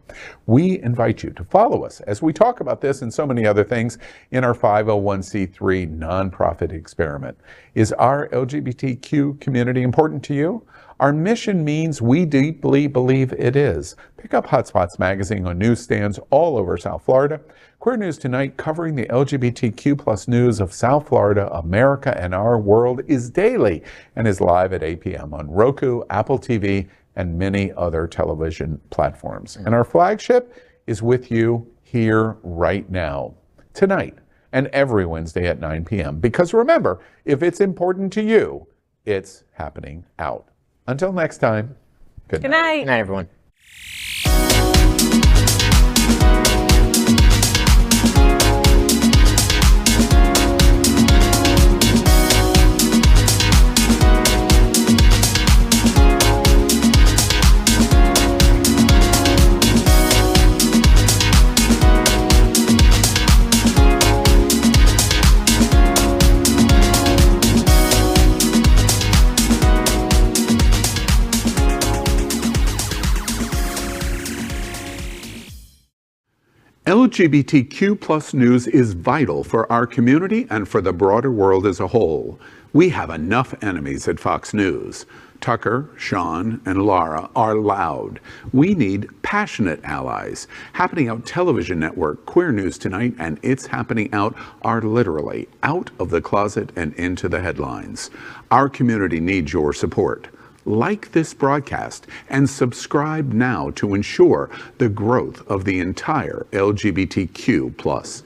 We invite you to follow us as we talk about this and so many other things in our 501c3 nonprofit experiment. Is our LGBTQ community important to you? Our mission means we deeply believe it is. Pick up Hotspots magazine on newsstands all over South Florida. Queer News Tonight, covering the LGBTQ plus news of South Florida, America, and our world, is daily and is live at 8 p.m. on Roku, Apple TV, and many other television platforms. And our flagship is with you here right now, tonight, and every Wednesday at 9 p.m. Because remember, if it's important to you, it's happening out. Until next time, good night. Good night, everyone. LGBTQ plus news is vital for our community and for the broader world as a whole. We have enough enemies at Fox News. Tucker, Sean, and Laura are loud. We need passionate allies. Happening Out Television Network, Queer News Tonight, and It's Happening Out are literally out of the closet and into the headlines. Our community needs your support. Like this broadcast and subscribe now to ensure the growth of the entire LGBTQ plus